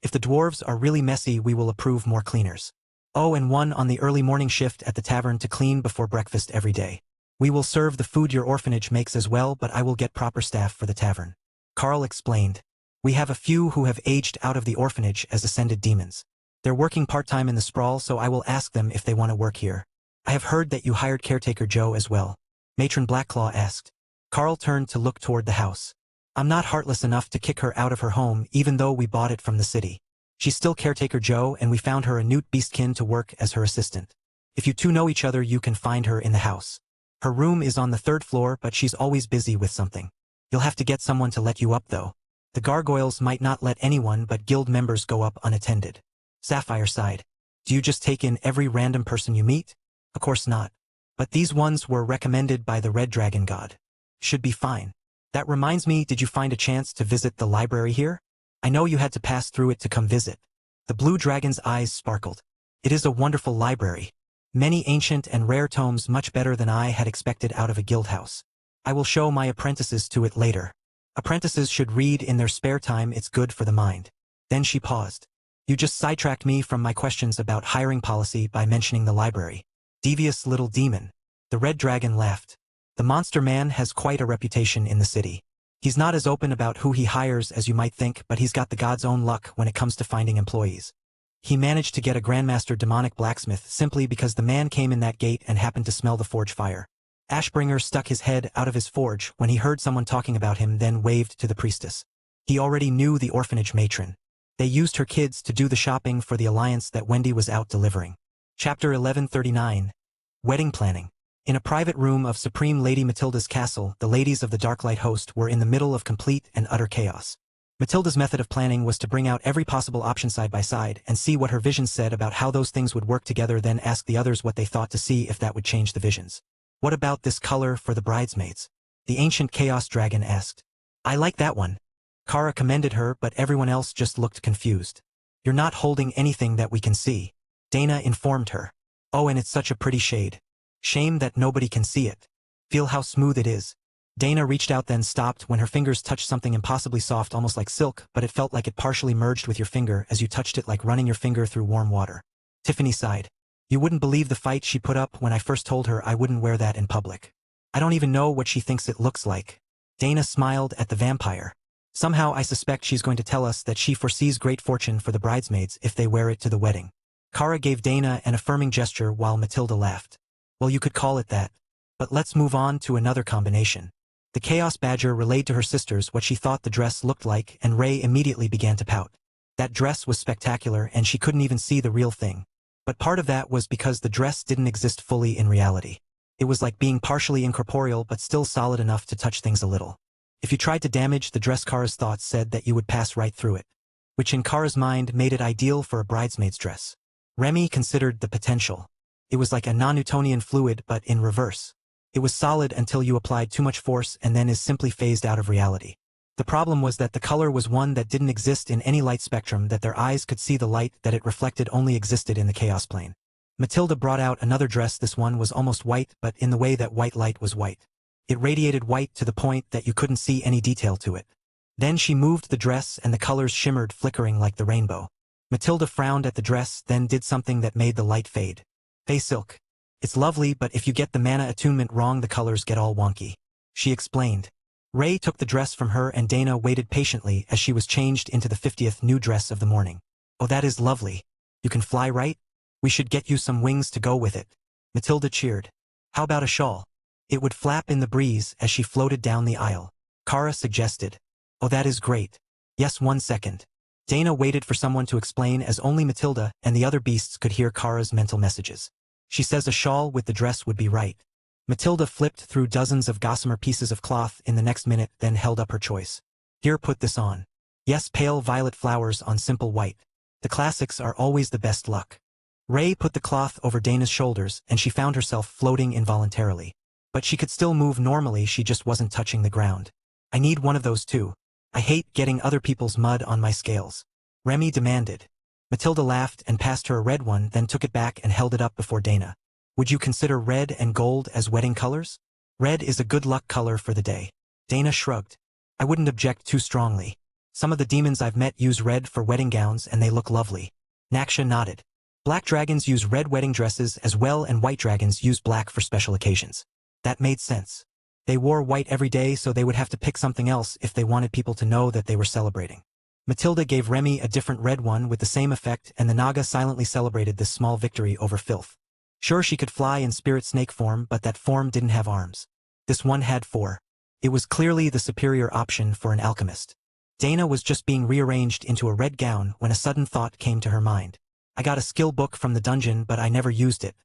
If the dwarves are really messy we will approve more cleaners. Oh, and one on the early morning shift at the tavern to clean before breakfast every day. We will serve the food your orphanage makes as well, but I will get proper staff for the tavern. Carl explained. We have a few who have aged out of the orphanage as ascended demons. They're working part-time in the sprawl, so I will ask them if they want to work here. I have heard that you hired caretaker Joe as well. Matron Blacklaw asked. Carl turned to look toward the house. I'm not heartless enough to kick her out of her home even though we bought it from the city. She's still caretaker Joe and we found her a newt beastkin to work as her assistant. If you 2 know each other you can find her in the house. Her room is on the 3rd floor, but she's always busy with something. You'll have to get someone to let you up though. The gargoyles might not let anyone but guild members go up unattended. Sapphire sighed. Do you just take in every random person you meet? Of course not. But these ones were recommended by the red dragon god. Should be fine. That reminds me, did you find a chance to visit the library here? I know you had to pass through it to come visit. The blue dragon's eyes sparkled. It is a wonderful library. Many ancient and rare tomes, much better than I had expected out of a guild house. I will show my apprentices to it later. Apprentices should read in their spare time, it's good for the mind. Then she paused. You just sidetracked me from my questions about hiring policy by mentioning the library. Devious little demon. The red dragon laughed. The monster man has quite a reputation in the city. He's not as open about who he hires as you might think, but he's got the god's own luck when it comes to finding employees. He managed to get a grandmaster demonic blacksmith simply because the man came in that gate and happened to smell the forge fire. Ashbringer stuck his head out of his forge when he heard someone talking about him, then waved to the priestess. He already knew the orphanage matron. They used her kids to do the shopping for the alliance that Wendy was out delivering. Chapter 1139. Wedding planning. In a private room of Supreme Lady Matilda's castle, the ladies of the Darklight host were in the middle of complete and utter chaos. Matilda's method of planning was to bring out every possible option side by side and see what her visions said about how those things would work together, then ask the others what they thought to see if that would change the visions. What about this color for the bridesmaids? The ancient chaos dragon asked. I like that one. Kara commended her, but everyone else just looked confused. You're not holding anything that we can see, Dana informed her. Oh, and it's such a pretty shade. Shame that nobody can see it. Feel how smooth it is. Dana reached out, then stopped when her fingers touched something impossibly soft, almost like silk, but it felt like it partially merged with your finger as you touched it, like running your finger through warm water. Tiffany sighed. You wouldn't believe the fight she put up when I first told her I wouldn't wear that in public. I don't even know what she thinks it looks like. Dana smiled at the vampire. Somehow I suspect she's going to tell us that she foresees great fortune for the bridesmaids if they wear it to the wedding. Kara gave Dana an affirming gesture while Matilda laughed. Well, you could call it that. But let's move on to another combination. The Chaos Badger relayed to her sisters what she thought the dress looked like, and Ray immediately began to pout. That dress was spectacular, and she couldn't even see the real thing. But part of that was because the dress didn't exist fully in reality. It was like being partially incorporeal but still solid enough to touch things a little. If you tried to damage the dress, Kara's thoughts said that you would pass right through it, which in Kara's mind made it ideal for a bridesmaid's dress. Remy considered the potential. It was like a non-Newtonian fluid, but in reverse. It was solid until you applied too much force and then is simply phased out of reality. The problem was that the color was one that didn't exist in any light spectrum, that their eyes could see the light that it reflected only existed in the chaos plane. Matilda brought out another dress. This one was almost white, but in the way that white light was white. It radiated white to the point that you couldn't see any detail to it. Then she moved the dress and the colors shimmered, flickering like the rainbow. Matilda frowned at the dress, then did something that made the light fade. Fey silk. It's lovely, but if you get the mana attunement wrong, the colors get all wonky, she explained. Ray took the dress from her, and Dana waited patiently as she was changed into the 50th new dress of the morning. Oh, that is lovely. You can fly, right? We should get you some wings to go with it. Matilda cheered. How about a shawl? It would flap in the breeze as she floated down the aisle. Kara suggested. Oh, that is great. Yes, 1 second. Dana waited for someone to explain, as only Matilda and the other beasts could hear Kara's mental messages. She says a shawl with the dress would be right. Matilda flipped through dozens of gossamer pieces of cloth in the next minute, then held up her choice. Here, put this on. Yes, pale violet flowers on simple white. The classics are always the best luck. Ray put the cloth over Dana's shoulders, and she found herself floating involuntarily. But she could still move normally, she just wasn't touching the ground. I need one of those too. I hate getting other people's mud on my scales, Remy demanded. Matilda laughed and passed her a red one, then took it back and held it up before Dana. Would you consider red and gold as wedding colors? Red is a good luck color for the day. Dana shrugged. I wouldn't object too strongly. Some of the demons I've met use red for wedding gowns and they look lovely. Naksha nodded. Black dragons use red wedding dresses as well, and white dragons use black for special occasions. That made sense. They wore white every day, so they would have to pick something else if they wanted people to know that they were celebrating. Matilda gave Remy a different red one with the same effect, and the Naga silently celebrated this small victory over filth. Sure, she could fly in spirit snake form, but that form didn't have arms. This one had 4. It was clearly the superior option for an alchemist. Dana was just being rearranged into a red gown when a sudden thought came to her mind. I got a skill book from the dungeon, but I never used it.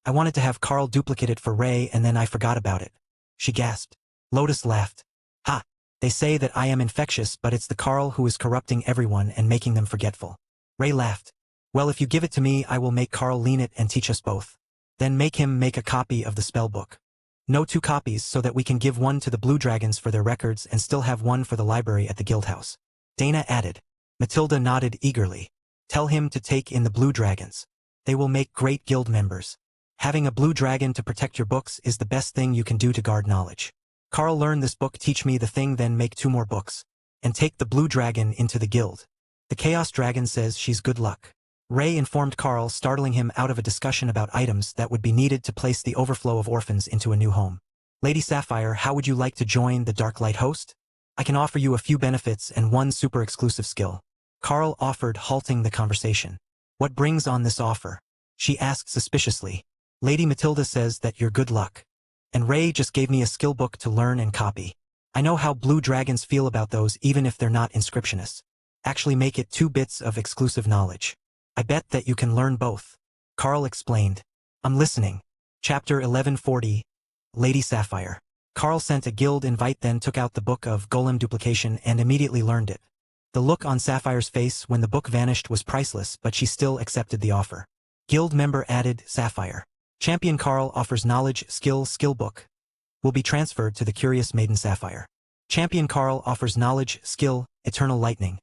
I wanted to have Carl duplicate it for Ray, and then I forgot about it. She gasped. Lotus laughed. Ha! They say that I am infectious, but it's the Carl who is corrupting everyone and making them forgetful. Ray laughed. Well, if you give it to me, I will make Carl lean it and teach us both. Then make him make a copy of the spell book. No 2 copies, so that we can give one to the Blue Dragons for their records and still have one for the library at the guildhouse. Dana added. Matilda nodded eagerly. Tell him to take in the Blue Dragons. They will make great guild members. Having a blue dragon to protect your books is the best thing you can do to guard knowledge. Carl, learn this book, teach me the thing, then make 2 more books. And take the blue dragon into the guild. The Chaos Dragon says she's good luck. Ray informed Carl, startling him out of a discussion about items that would be needed to place the overflow of orphans into a new home. Lady Sapphire, how would you like to join the Darklight host? I can offer you a few benefits and 1 super exclusive skill. Carl offered, halting the conversation. What brings on this offer? She asked suspiciously. Lady Matilda says that you're good luck. And Ray just gave me a skill book to learn and copy. I know how blue dragons feel about those, even if they're not inscriptionists. Actually make it 2 bits of exclusive knowledge. I bet that you can learn both. Carl explained. I'm listening. Chapter 1140. Lady Sapphire. Carl sent a guild invite, then took out the book of golem duplication and immediately learned it. The look on Sapphire's face when the book vanished was priceless, but she still accepted the offer. Guild member added, Sapphire. Champion Carl offers knowledge, skill book. Will be transferred to the curious maiden Sapphire. Champion Carl offers knowledge, skill, eternal lightning.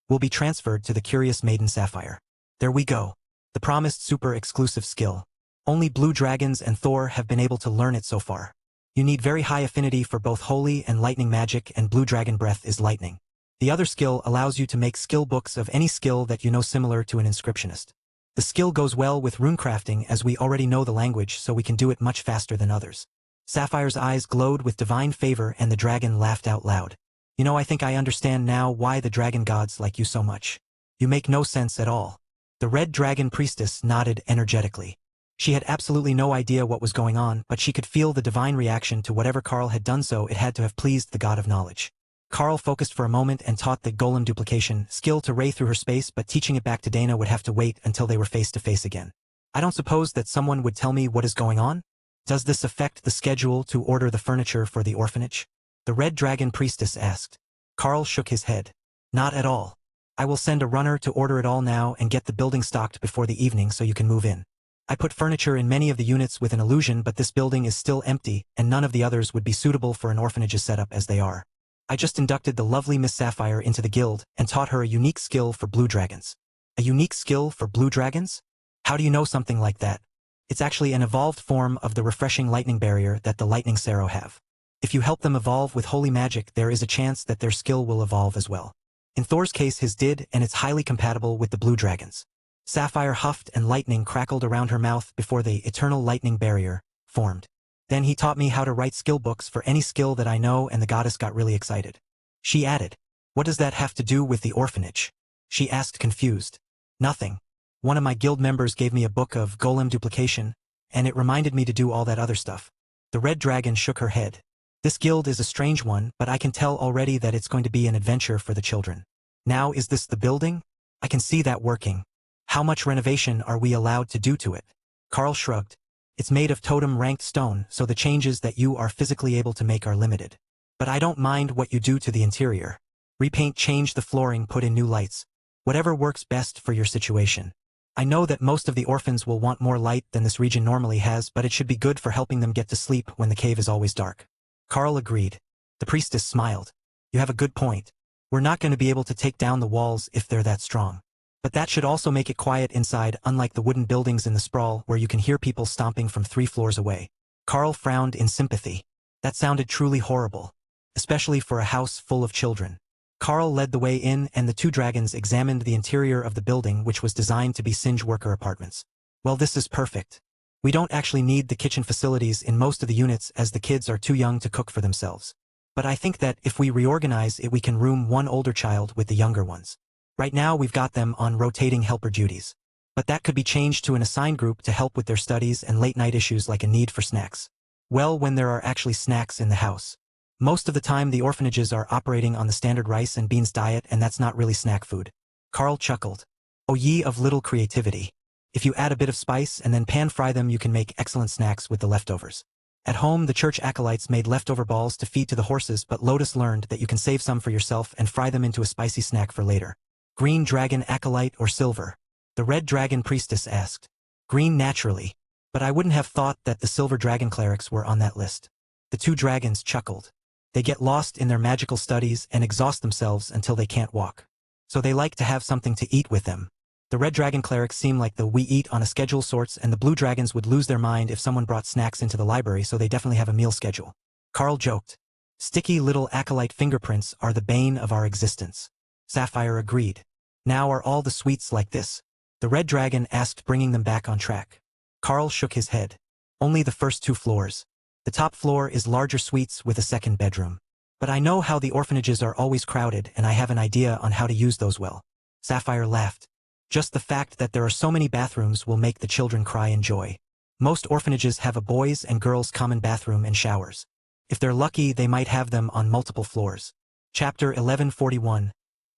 Will be transferred to the curious maiden Sapphire. There we go. The promised super exclusive skill. Only blue dragons and Thor have been able to learn it so far. You need very high affinity for both holy and lightning magic, and blue dragon breath is lightning. The other skill allows you to make skill books of any skill that you know, similar to an inscriptionist. The skill goes well with runecrafting, as we already know the language, so we can do it much faster than others. Sapphire's eyes glowed with divine favor and the dragon laughed out loud. You know, I think I understand now why the dragon gods like you so much. You make no sense at all. The red dragon priestess nodded energetically. She had absolutely no idea what was going on, but she could feel the divine reaction to whatever Carl had done, so it had to have pleased the god of knowledge. Carl focused for a moment and taught the golem duplication skill to Ray through her space, but teaching it back to Dana would have to wait until they were face to face again. I don't suppose that someone would tell me what is going on? Does this affect the schedule to order the furniture for the orphanage? The red dragon priestess asked. Carl shook his head. Not at all. I will send a runner to order it all now and get the building stocked before the evening so you can move in. I put furniture in many of the units with an illusion, but this building is still empty, and none of the others would be suitable for an orphanage's setup as they are. I just inducted the lovely Miss Sapphire into the guild and taught her a unique skill for blue dragons. A unique skill for blue dragons? How do you know something like that? It's actually an evolved form of the refreshing lightning barrier that the lightning Sero have. If you help them evolve with holy magic, there is a chance that their skill will evolve as well. In Thor's case, his did, and it's highly compatible with the blue dragons. Sapphire huffed and lightning crackled around her mouth before the eternal lightning barrier formed. Then he taught me how to write skill books for any skill that I know, and the goddess got really excited. She added, What does that have to do with the orphanage? She asked, confused. Nothing. One of my guild members gave me a book of golem duplication, and it reminded me to do all that other stuff. The red dragon shook her head. This guild is a strange one, but I can tell already that it's going to be an adventure for the children. Now, is this the building? I can see that working. How much renovation are we allowed to do to it? Carl shrugged. It's made of totem-ranked stone, so the changes that you are physically able to make are limited. But I don't mind what you do to the interior. Repaint, change the flooring, put in new lights. Whatever works best for your situation. I know that most of the orphans will want more light than this region normally has, but it should be good for helping them get to sleep when the cave is always dark. Carl agreed. The priestess smiled. You have a good point. We're not going to be able to take down the walls if they're that strong. But that should also make it quiet inside, unlike the wooden buildings in the sprawl where you can hear people stomping from 3 floors away. Carl frowned in sympathy. That sounded truly horrible. Especially for a house full of children. Carl led the way in, and the 2 dragons examined the interior of the building, which was designed to be Singe worker apartments. Well, this is perfect. We don't actually need the kitchen facilities in most of the units, as the kids are too young to cook for themselves. But I think that if we reorganize it, we can room one older child with the younger ones. Right now we've got them on rotating helper duties. But that could be changed to an assigned group to help with their studies and late-night issues like a need for snacks. Well, when there are actually snacks in the house. Most of the time the orphanages are operating on the standard rice and beans diet, and that's not really snack food. Carl chuckled. Oh, ye of little creativity. If you add a bit of spice and then pan-fry them, you can make excellent snacks with the leftovers. At home, the church acolytes made leftover balls to feed to the horses, but Lotus learned that you can save some for yourself and fry them into a spicy snack for later. Green dragon acolyte or silver? The red dragon priestess asked. Green naturally. But I wouldn't have thought that the silver dragon clerics were on that list. The 2 dragons chuckled. They get lost in their magical studies and exhaust themselves until they can't walk. So they like to have something to eat with them. The red dragon clerics seem like the we eat on a schedule sorts, and the blue dragons would lose their mind if someone brought snacks into the library, so they definitely have a meal schedule. Carl joked. Sticky little acolyte fingerprints are the bane of our existence. Sapphire agreed. Now are all the suites like this? The red dragon asked, bringing them back on track. Carl shook his head. Only the first 2 floors. The top floor is larger suites with a 2nd bedroom. But I know how the orphanages are always crowded, and I have an idea on how to use those well. Sapphire laughed. Just the fact that there are so many bathrooms will make the children cry in joy. Most orphanages have a boys' and girls' common bathroom and showers. If they're lucky, they might have them on multiple floors. Chapter 1141.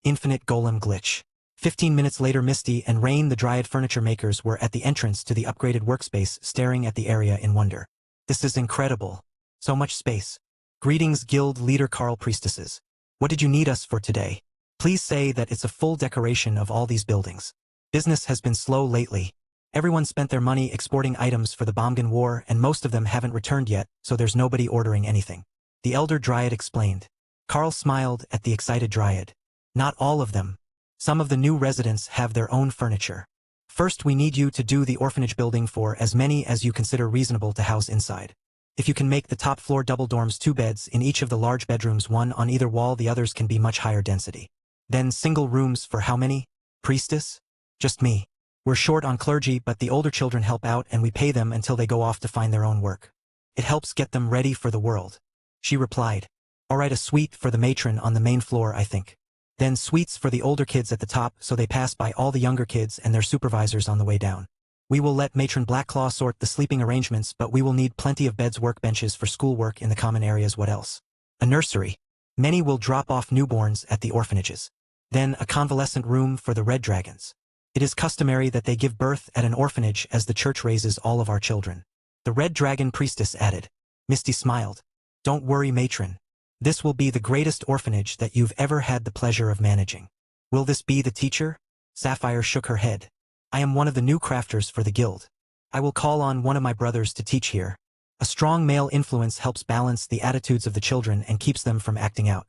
Infinite Golem Glitch. 15 minutes later, Misty and Rain, the Dryad furniture makers, were at the entrance to the upgraded workspace, staring at the area in wonder. This is incredible. So much space. Greetings, Guild Leader Carl Priestesses. What did you need us for today? Please say that it's a full decoration of all these buildings. Business has been slow lately. Everyone spent their money exporting items for the Bomgan War, and most of them haven't returned yet, so there's nobody ordering anything. The elder Dryad explained. Carl smiled at the excited Dryad. Not all of them. Some of the new residents have their own furniture. First, we need you to do the orphanage building for as many as you consider reasonable to house inside. If you can make the top floor double dorms, 2 beds in each of the large bedrooms, 1 on either wall, the others can be much higher density. Then single rooms for how many? Priestess? Just me. We're short on clergy, but the older children help out and we pay them until they go off to find their own work. It helps get them ready for the world. She replied. All right, a suite for the matron on the main floor, I think. Then suites for the older kids at the top, so they pass by all the younger kids and their supervisors on the way down. We will let Matron Blackclaw sort the sleeping arrangements, but we will need plenty of beds, workbenches for schoolwork in the common areas. What else? A nursery. Many will drop off newborns at the orphanages. Then a convalescent room for the Red Dragons. It is customary that they give birth at an orphanage, as the church raises all of our children. The Red Dragon Priestess added. Misty smiled. Don't worry, Matron. This will be the greatest orphanage that you've ever had the pleasure of managing. Will this be the teacher? Sapphire shook her head. I am one of the new crafters for the guild. I will call on one of my brothers to teach here. A strong male influence helps balance the attitudes of the children and keeps them from acting out.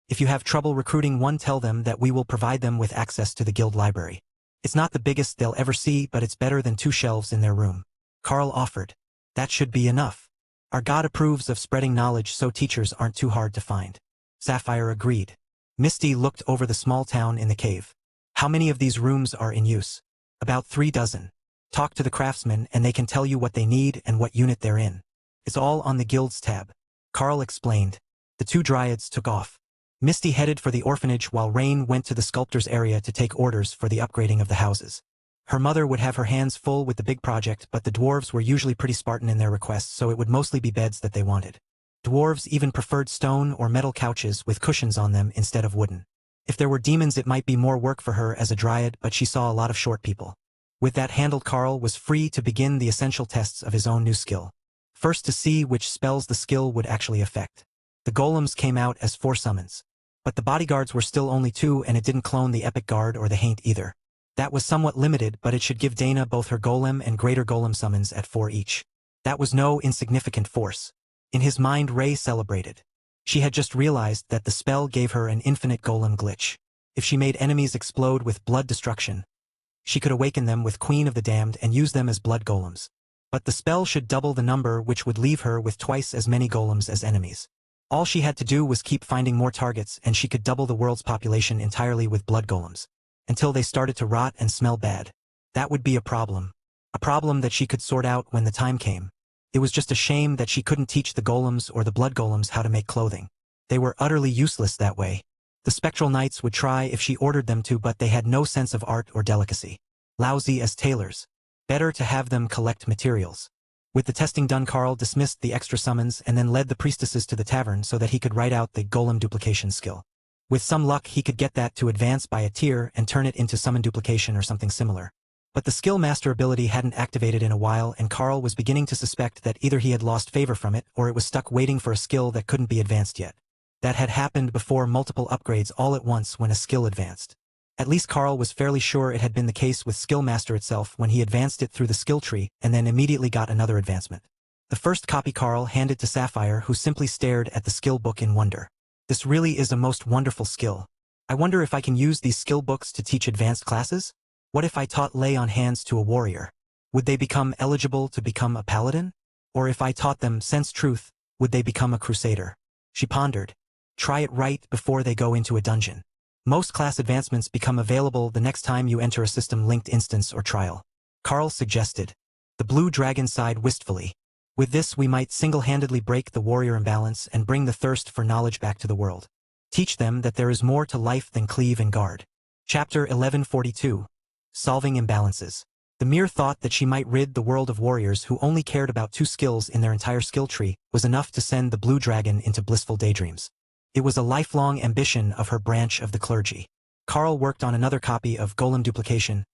If you have trouble recruiting one, tell them that we will provide them with access to the guild library. It's not the biggest they'll ever see, but it's better than 2 shelves in their room. Carl offered. That should be enough. Our God approves of spreading knowledge, so teachers aren't too hard to find. Sapphire agreed. Misty looked over the small town in the cave. How many of these rooms are in use? About 3 dozen. Talk to the craftsmen and they can tell you what they need and what unit they're in. It's all on the guilds tab. Carl explained. The 2 dryads took off. Misty headed for the orphanage while Rain went to the sculptor's area to take orders for the upgrading of the houses. Her mother would have her hands full with the big project, but the dwarves were usually pretty Spartan in their requests, so it would mostly be beds that they wanted. Dwarves even preferred stone or metal couches with cushions on them instead of wooden. If there were demons, it might be more work for her as a dryad, but she saw a lot of short people. With that handled, Carl was free to begin the essential tests of his own new skill. First, to see which spells the skill would actually affect. The golems came out as 4 summons. But the bodyguards were still only 2, and it didn't clone the epic guard or the haint either. That was somewhat limited, but it should give Dana both her golem and greater golem summons at 4 each. That was no insignificant force. In his mind, Ray celebrated. She had just realized that the spell gave her an infinite golem glitch. If she made enemies explode with blood destruction, she could awaken them with Queen of the Damned and use them as blood golems. But the spell should double the number, which would leave her with twice as many golems as enemies. All she had to do was keep finding more targets, and she could double the world's population entirely with blood golems. Until they started to rot and smell bad. That would be a problem. A problem that she could sort out when the time came. It was just a shame that she couldn't teach the golems or the blood golems how to make clothing. They were utterly useless that way. The spectral knights would try if she ordered them to, but they had no sense of art or delicacy. Lousy as tailors. Better to have them collect materials. With the testing done, Carl dismissed the extra summons and then led the priestesses to the tavern so that he could write out the golem duplication skill. With some luck, he could get that to advance by a tier and turn it into summon duplication or something similar. But the skill master ability hadn't activated in a while, and Carl was beginning to suspect that either he had lost favor from it or it was stuck waiting for a skill that couldn't be advanced yet. That had happened before multiple upgrades all at once when a skill advanced. At least Carl was fairly sure it had been the case with Skill Master itself when he advanced it through the skill tree and then immediately got another advancement. The first copy Carl handed to Sapphire, who simply stared at the skill book in wonder. This really is a most wonderful skill. I wonder if I can use these skill books to teach advanced classes? What if I taught lay on hands to a warrior? Would they become eligible to become a paladin? Or if I taught them sense truth, would they become a crusader? She pondered. Try it right before they go into a dungeon. Most class advancements become available the next time you enter a system-linked instance or trial. Carl suggested. The blue dragon sighed wistfully. With this, we might single-handedly break the warrior imbalance and bring the thirst for knowledge back to the world. Teach them that there is more to life than cleave and guard. Chapter 1142. Solving Imbalances. The mere thought that she might rid the world of warriors who only cared about 2 skills in their entire skill tree was enough to send the blue dragon into blissful daydreams. It was a lifelong ambition of her branch of the clergy. Carl worked on another copy of Golem Duplication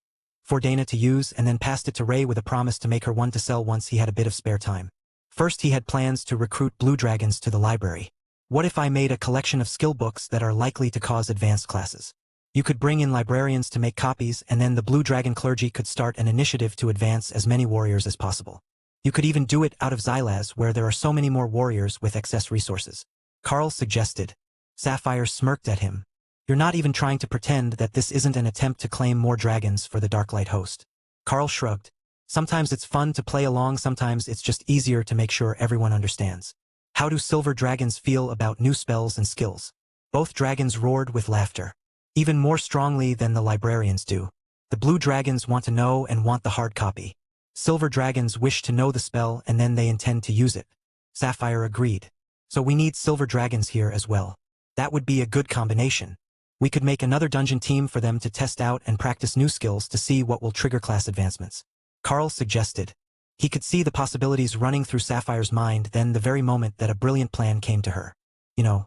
for Dana to use and then passed it to Ray with a promise to make her one to sell once he had a bit of spare time. First he had plans to recruit blue dragons to the library. What if I made a collection of skill books that are likely to cause advanced classes? You could bring in librarians to make copies, and then the blue dragon clergy could start an initiative to advance as many warriors as possible. You could even do it out of Xylaz, where there are so many more warriors with excess resources. Carl suggested. Sapphire smirked at him. You're not even trying to pretend that this isn't an attempt to claim more dragons for the Darklight host. Carl shrugged. Sometimes it's fun to play along, sometimes it's just easier to make sure everyone understands. How do silver dragons feel about new spells and skills? Both dragons roared with laughter. Even more strongly than the librarians do. The blue dragons want to know and want the hard copy. Silver dragons wish to know the spell and then they intend to use it. Sapphire agreed. So we need silver dragons here as well. That would be a good combination. We could make another dungeon team for them to test out and practice new skills to see what will trigger class advancements. Carl suggested. He could see the possibilities running through Sapphire's mind then the very moment that a brilliant plan came to her. You know,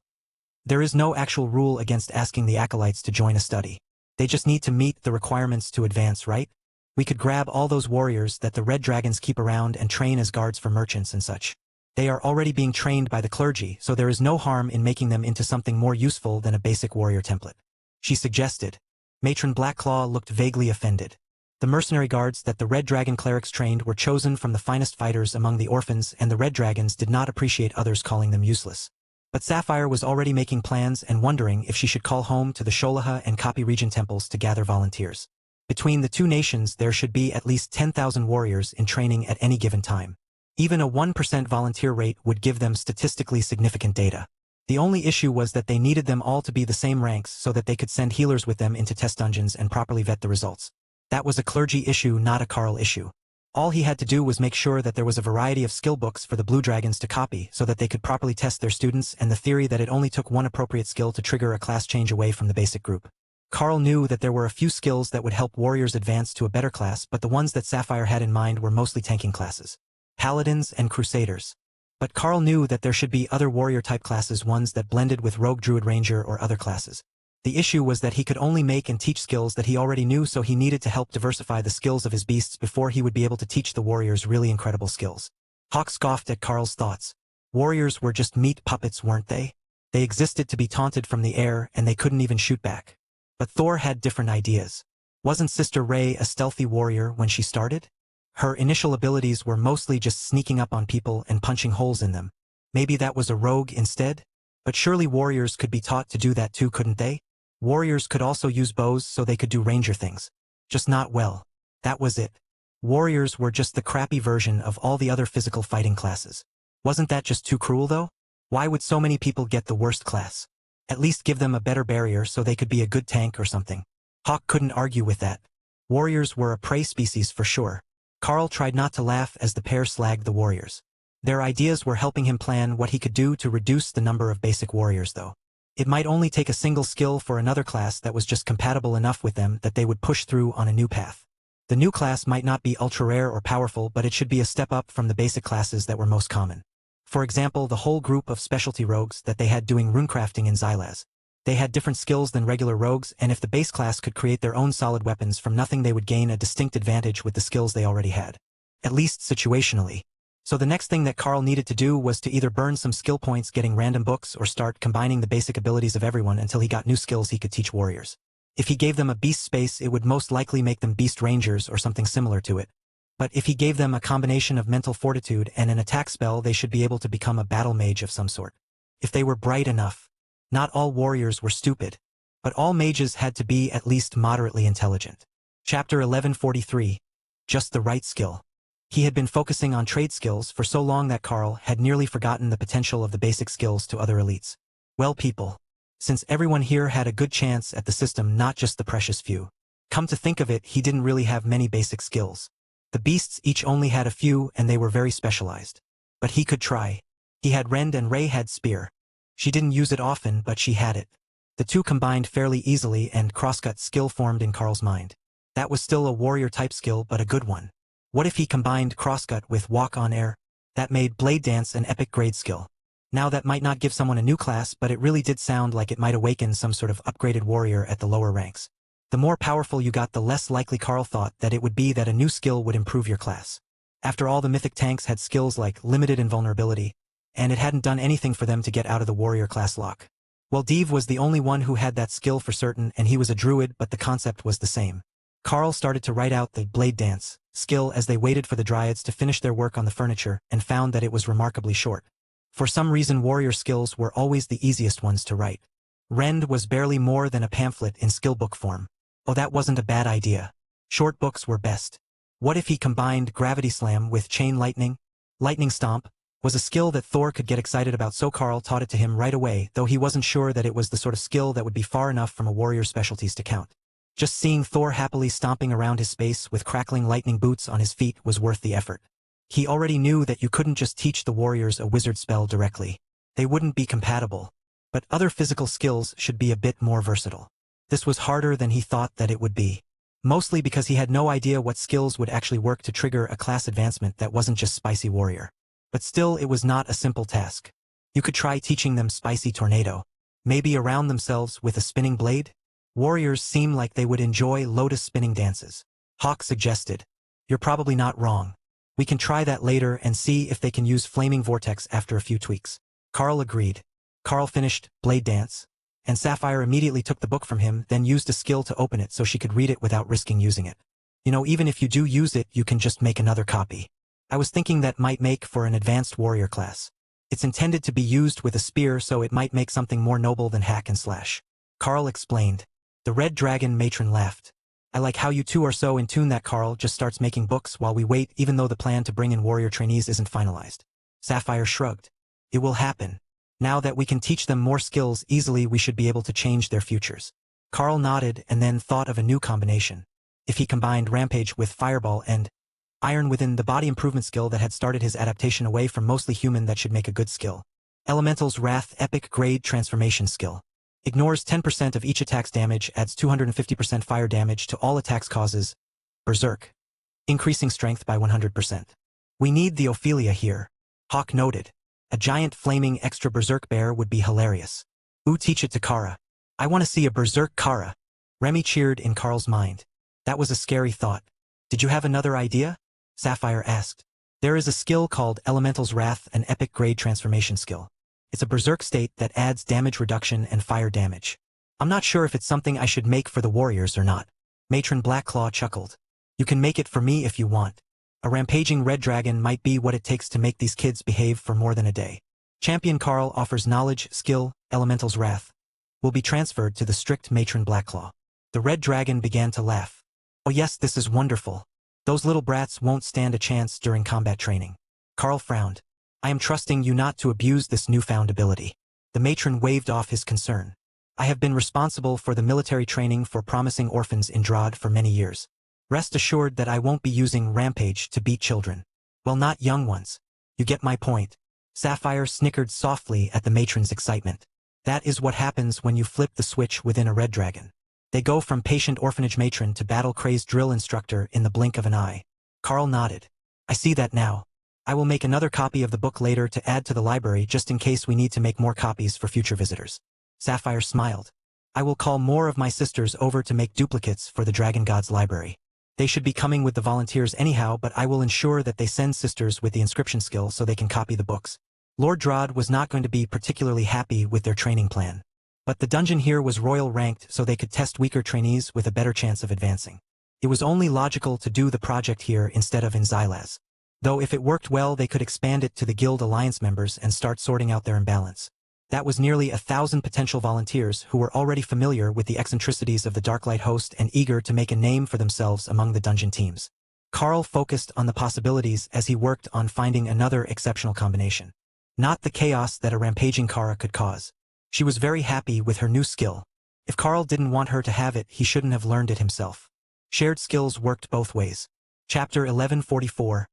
there is no actual rule against asking the acolytes to join a study. They just need to meet the requirements to advance, right? We could grab all those warriors that the red dragons keep around and train as guards for merchants and such. They are already being trained by the clergy, so there is no harm in making them into something more useful than a basic warrior template. She suggested. Matron Blackclaw looked vaguely offended. The mercenary guards that the Red Dragon clerics trained were chosen from the finest fighters among the orphans, and the Red Dragons did not appreciate others calling them useless. But Sapphire was already making plans and wondering if she should call home to the Sholaha and Kapi region temples to gather volunteers. Between the two nations there should be at least 10,000 warriors in training at any given time. Even a 1% volunteer rate would give them statistically significant data. The only issue was that they needed them all to be the same ranks so that they could send healers with them into test dungeons and properly vet the results. That was a clergy issue, not a Carl issue. All he had to do was make sure that there was a variety of skill books for the blue dragons to copy so that they could properly test their students, and the theory that it only took one appropriate skill to trigger a class change away from the basic group. Carl knew that there were a few skills that would help warriors advance to a better class, but the ones that Sapphire had in mind were mostly tanking classes. Paladins and Crusaders. But Carl knew that there should be other warrior-type classes, ones that blended with Rogue Druid Ranger or other classes. The issue was that he could only make and teach skills that he already knew, so he needed to help diversify the skills of his beasts before he would be able to teach the warriors really incredible skills. Hawk scoffed at Carl's thoughts. Warriors were just meat puppets, weren't they? They existed to be taunted from the air, and they couldn't even shoot back. But Thor had different ideas. Wasn't Sister Ray a stealthy warrior when she started? Her initial abilities were mostly just sneaking up on people and punching holes in them. Maybe that was a rogue instead? But surely warriors could be taught to do that too, couldn't they? Warriors could also use bows so they could do ranger things. Just not well. That was it. Warriors were just the crappy version of all the other physical fighting classes. Wasn't that just too cruel though? Why would so many people get the worst class? At least give them a better barrier so they could be a good tank or something. Hawk couldn't argue with that. Warriors were a prey species for sure. Carl tried not to laugh as the pair slagged the warriors. Their ideas were helping him plan what he could do to reduce the number of basic warriors though. It might only take a single skill for another class that was just compatible enough with them that they would push through on a new path. The new class might not be ultra-rare or powerful, but it should be a step up from the basic classes that were most common. For example, the whole group of specialty rogues that they had doing runecrafting in Xylaz. They had different skills than regular rogues, and if the base class could create their own solid weapons from nothing, they would gain a distinct advantage with the skills they already had. At least situationally. So the next thing that Carl needed to do was to either burn some skill points getting random books or start combining the basic abilities of everyone until he got new skills he could teach warriors. If he gave them a beast space, it would most likely make them beast rangers or something similar to it. But if he gave them a combination of mental fortitude and an attack spell, they should be able to become a battle mage of some sort. If they were bright enough. Not all warriors were stupid. But all mages had to be at least moderately intelligent. Chapter 1143. Just the right skill. He had been focusing on trade skills for so long that Carl had nearly forgotten the potential of the basic skills to other elites. Well, people. Since everyone here had a good chance at the system, not just the precious few. Come to think of it, he didn't really have many basic skills. The beasts each only had a few, and they were very specialized. But he could try. He had Rend and Ray had Spear. She didn't use it often, but she had it. The two combined fairly easily, and Crosscut skill formed in Carl's mind. That was still a warrior-type skill, but a good one. What if he combined Crosscut with Walk on Air? That made Blade Dance an epic grade skill. Now that might not give someone a new class, but it really did sound like it might awaken some sort of upgraded warrior at the lower ranks. The more powerful you got, the less likely Carl thought that it would be that a new skill would improve your class. After all, the mythic tanks had skills like limited invulnerability, and it hadn't done anything for them to get out of the warrior class lock. Well, Dave was the only one who had that skill for certain, and he was a druid, but the concept was the same. Carl started to write out the blade dance skill as they waited for the dryads to finish their work on the furniture, and found that it was remarkably short. For some reason, warrior skills were always the easiest ones to write. Rend was barely more than a pamphlet in skill book form. Oh, that wasn't a bad idea. Short books were best. What if he combined Gravity Slam with Chain Lightning? Lightning Stomp was a skill that Thor could get excited about, so Carl taught it to him right away, though he wasn't sure that it was the sort of skill that would be far enough from a warrior's specialties to count. Just seeing Thor happily stomping around his space with crackling lightning boots on his feet was worth the effort. He already knew that you couldn't just teach the warriors a wizard spell directly. They wouldn't be compatible. But other physical skills should be a bit more versatile. This was harder than he thought that it would be. Mostly because he had no idea what skills would actually work to trigger a class advancement that wasn't just Spicy Warrior. But still, it was not a simple task. You could try teaching them Spicy Tornado. Maybe around themselves with a spinning blade? Warriors seem like they would enjoy lotus spinning dances. Hawk suggested. You're probably not wrong. We can try that later and see if they can use Flaming Vortex after a few tweaks. Carl agreed. Carl finished Blade Dance, and Sapphire immediately took the book from him, then used a skill to open it so she could read it without risking using it. You know, even if you do use it, you can just make another copy. I was thinking that might make for an advanced warrior class. It's intended to be used with a spear, so it might make something more noble than hack and slash. Carl explained. The Red Dragon matron laughed. I like how you two are so in tune that Carl just starts making books while we wait, even though the plan to bring in warrior trainees isn't finalized. Sapphire shrugged. It will happen. Now that we can teach them more skills easily, we should be able to change their futures. Carl nodded and then thought of a new combination. If he combined Rampage with Fireball and Iron within the body improvement skill that had started his adaptation away from mostly human, that should make a good skill. Elemental's Wrath Epic Grade Transformation Skill. Ignores 10% of each attack's damage, adds 250% fire damage to all attacks, causes Berserk. Increasing strength by 100%. We need the Ophelia here. Hawk noted. A giant flaming extra Berserk bear would be hilarious. Ooh, teach it to Kara. I want to see a Berserk Kara. Remy cheered in Carl's mind. That was a scary thought. Did you have another idea? Sapphire asked. There is a skill called Elemental's Wrath, an epic grade transformation skill. It's a berserk state that adds damage reduction and fire damage. I'm not sure if it's something I should make for the warriors or not. Matron Blackclaw chuckled. You can make it for me if you want. A rampaging red dragon might be what it takes to make these kids behave for more than a day. Champion Carl offers knowledge, skill, Elemental's Wrath. Will be transferred to the strict Matron Blackclaw. The red dragon began to laugh. Oh yes, this is wonderful. Those little brats won't stand a chance during combat training. Carl frowned. I am trusting you not to abuse this newfound ability. The matron waved off his concern. I have been responsible for the military training for promising orphans in Drod for many years. Rest assured that I won't be using Rampage to beat children. Well, not young ones. You get my point. Sapphire snickered softly at the matron's excitement. That is what happens when you flip the switch within a red dragon. They go from patient orphanage matron to battle-crazed drill instructor in the blink of an eye. Carl nodded. I see that now. I will make another copy of the book later to add to the library just in case we need to make more copies for future visitors. Sapphire smiled. I will call more of my sisters over to make duplicates for the Dragon God's library. They should be coming with the volunteers anyhow, but I will ensure that they send sisters with the inscription skill so they can copy the books. Lord Drod was not going to be particularly happy with their training plan. But the dungeon here was royal ranked, so they could test weaker trainees with a better chance of advancing. It was only logical to do the project here instead of in Xylaz. Though if it worked well, they could expand it to the Guild Alliance members and start sorting out their imbalance. That was nearly 1,000 potential volunteers who were already familiar with the eccentricities of the Darklight host and eager to make a name for themselves among the dungeon teams. Carl focused on the possibilities as he worked on finding another exceptional combination. Not the chaos that a rampaging Kara could cause. She was very happy with her new skill. If Carl didn't want her to have it, he shouldn't have learned it himself. Shared skills worked both ways. Chapter 1144.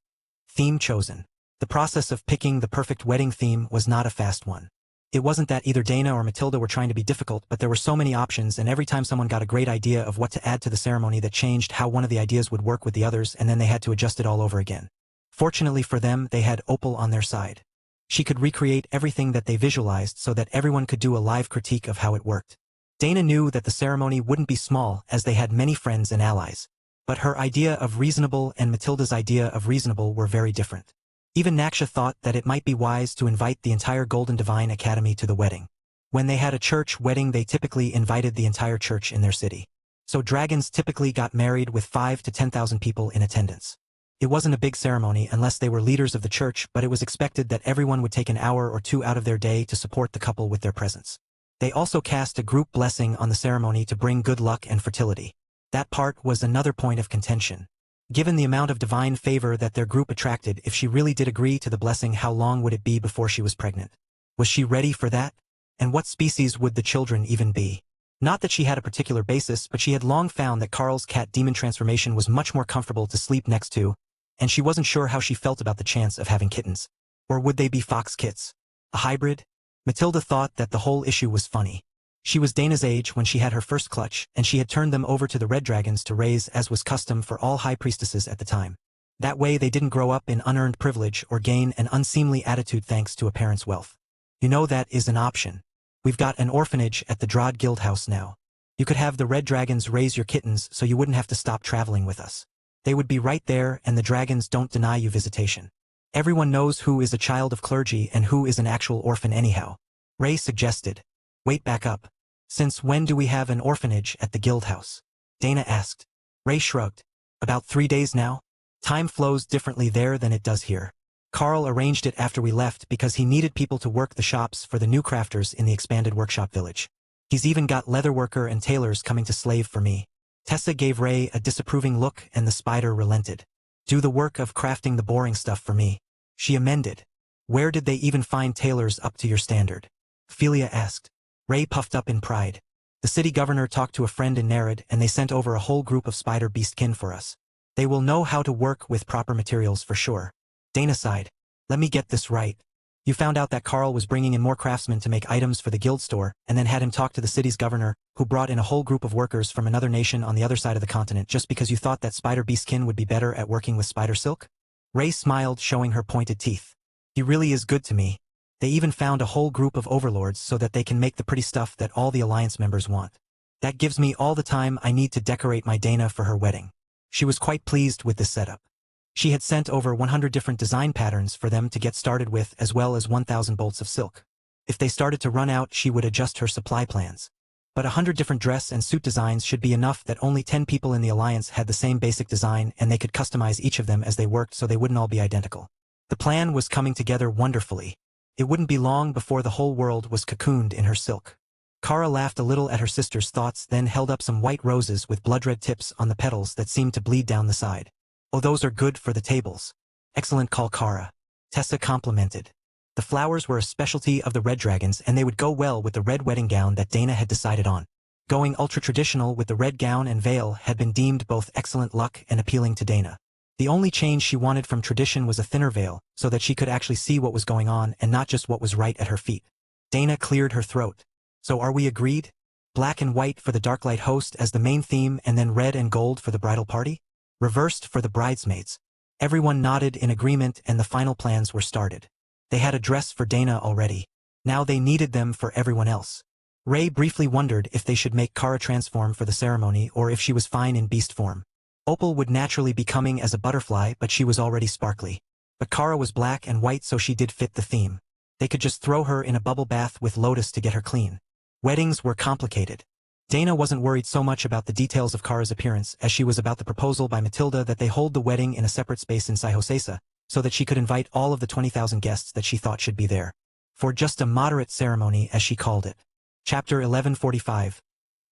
Theme chosen. The process of picking the perfect wedding theme was not a fast one. It wasn't that either Dana or Matilda were trying to be difficult, but there were so many options, and every time someone got a great idea of what to add to the ceremony, that changed how one of the ideas would work with the others, and then they had to adjust it all over again. Fortunately for them, they had Opal on their side. She could recreate everything that they visualized so that everyone could do a live critique of how it worked. Dana knew that the ceremony wouldn't be small as they had many friends and allies. But her idea of reasonable and Matilda's idea of reasonable were very different. Even Naksha thought that it might be wise to invite the entire Golden Divine Academy to the wedding. When they had a church wedding, they typically invited the entire church in their city. So dragons typically got married with 5 to 10,000 people in attendance. It wasn't a big ceremony unless they were leaders of the church, but it was expected that everyone would take an hour or two out of their day to support the couple with their presence. They also cast a group blessing on the ceremony to bring good luck and fertility. That part was another point of contention. Given the amount of divine favor that their group attracted, if she really did agree to the blessing, how long would it be before she was pregnant? Was she ready for that? And what species would the children even be? Not that she had a particular basis, but she had long found that Carl's cat demon transformation was much more comfortable to sleep next to, and she wasn't sure how she felt about the chance of having kittens. Or would they be fox kits? A hybrid? Matilda thought that the whole issue was funny. She was Dana's age when she had her first clutch, and she had turned them over to the red dragons to raise as was custom for all high priestesses at the time. That way they didn't grow up in unearned privilege or gain an unseemly attitude thanks to a parent's wealth. You know, that is an option. We've got an orphanage at the Drod Guild House now. You could have the red dragons raise your kittens so you wouldn't have to stop traveling with us. They would be right there, and the dragons don't deny you visitation. Everyone knows who is a child of clergy and who is an actual orphan anyhow. Ray suggested. Wait, back up. Since when do we have an orphanage at the guild house? Dana asked. Ray shrugged. About 3 days now. Time flows differently there than it does here. Carl arranged it after we left because he needed people to work the shops for the new crafters in the expanded workshop village. He's even got leatherworker and tailors coming to slave for me. Tessa gave Ray a disapproving look, and the spider relented. Do the work of crafting the boring stuff for me, she amended. Where did they even find tailors up to your standard? Ophelia asked. Ray puffed up in pride. The city governor talked to a friend in Nerid, and they sent over a whole group of spider beastkin for us. They will know how to work with proper materials for sure. Dana sighed. Let me get this right. You found out that Carl was bringing in more craftsmen to make items for the guild store, and then had him talk to the city's governor, who brought in a whole group of workers from another nation on the other side of the continent just because you thought that spider beastkin would be better at working with spider silk? Ray smiled, showing her pointed teeth. He really is good to me. They even found a whole group of overlords so that they can make the pretty stuff that all the Alliance members want. That gives me all the time I need to decorate my Dana for her wedding. She was quite pleased with this setup. She had sent over 100 different design patterns for them to get started with, as well as 1,000 bolts of silk. If they started to run out, she would adjust her supply plans. But 100 different dress and suit designs should be enough that only 10 people in the Alliance had the same basic design, and they could customize each of them as they worked so they wouldn't all be identical. The plan was coming together wonderfully. It wouldn't be long before the whole world was cocooned in her silk. Kara laughed a little at her sister's thoughts, then held up some white roses with blood-red tips on the petals that seemed to bleed down the side. Oh, those are good for the tables. Excellent call, Kara. Tessa complimented. The flowers were a specialty of the red dragons, and they would go well with the red wedding gown that Dana had decided on. Going ultra-traditional with the red gown and veil had been deemed both excellent luck and appealing to Dana. The only change she wanted from tradition was a thinner veil, so that she could actually see what was going on and not just what was right at her feet. Dana cleared her throat. So are we agreed? Black and white for the Darklight host as the main theme, and then red and gold for the bridal party? Reversed for the bridesmaids. Everyone nodded in agreement, and the final plans were started. They had a dress for Dana already. Now they needed them for everyone else. Ray briefly wondered if they should make Kara transform for the ceremony or if she was fine in beast form. Opal would naturally be coming as a butterfly, but she was already sparkly. But Kara was black and white, so she did fit the theme. They could just throw her in a bubble bath with Lotus to get her clean. Weddings were complicated. Dana wasn't worried so much about the details of Kara's appearance as she was about the proposal by Matilda that they hold the wedding in a separate space in Saihosesa, so that she could invite all of the 20,000 guests that she thought should be there. For just a moderate ceremony, as she called it. Chapter 1145.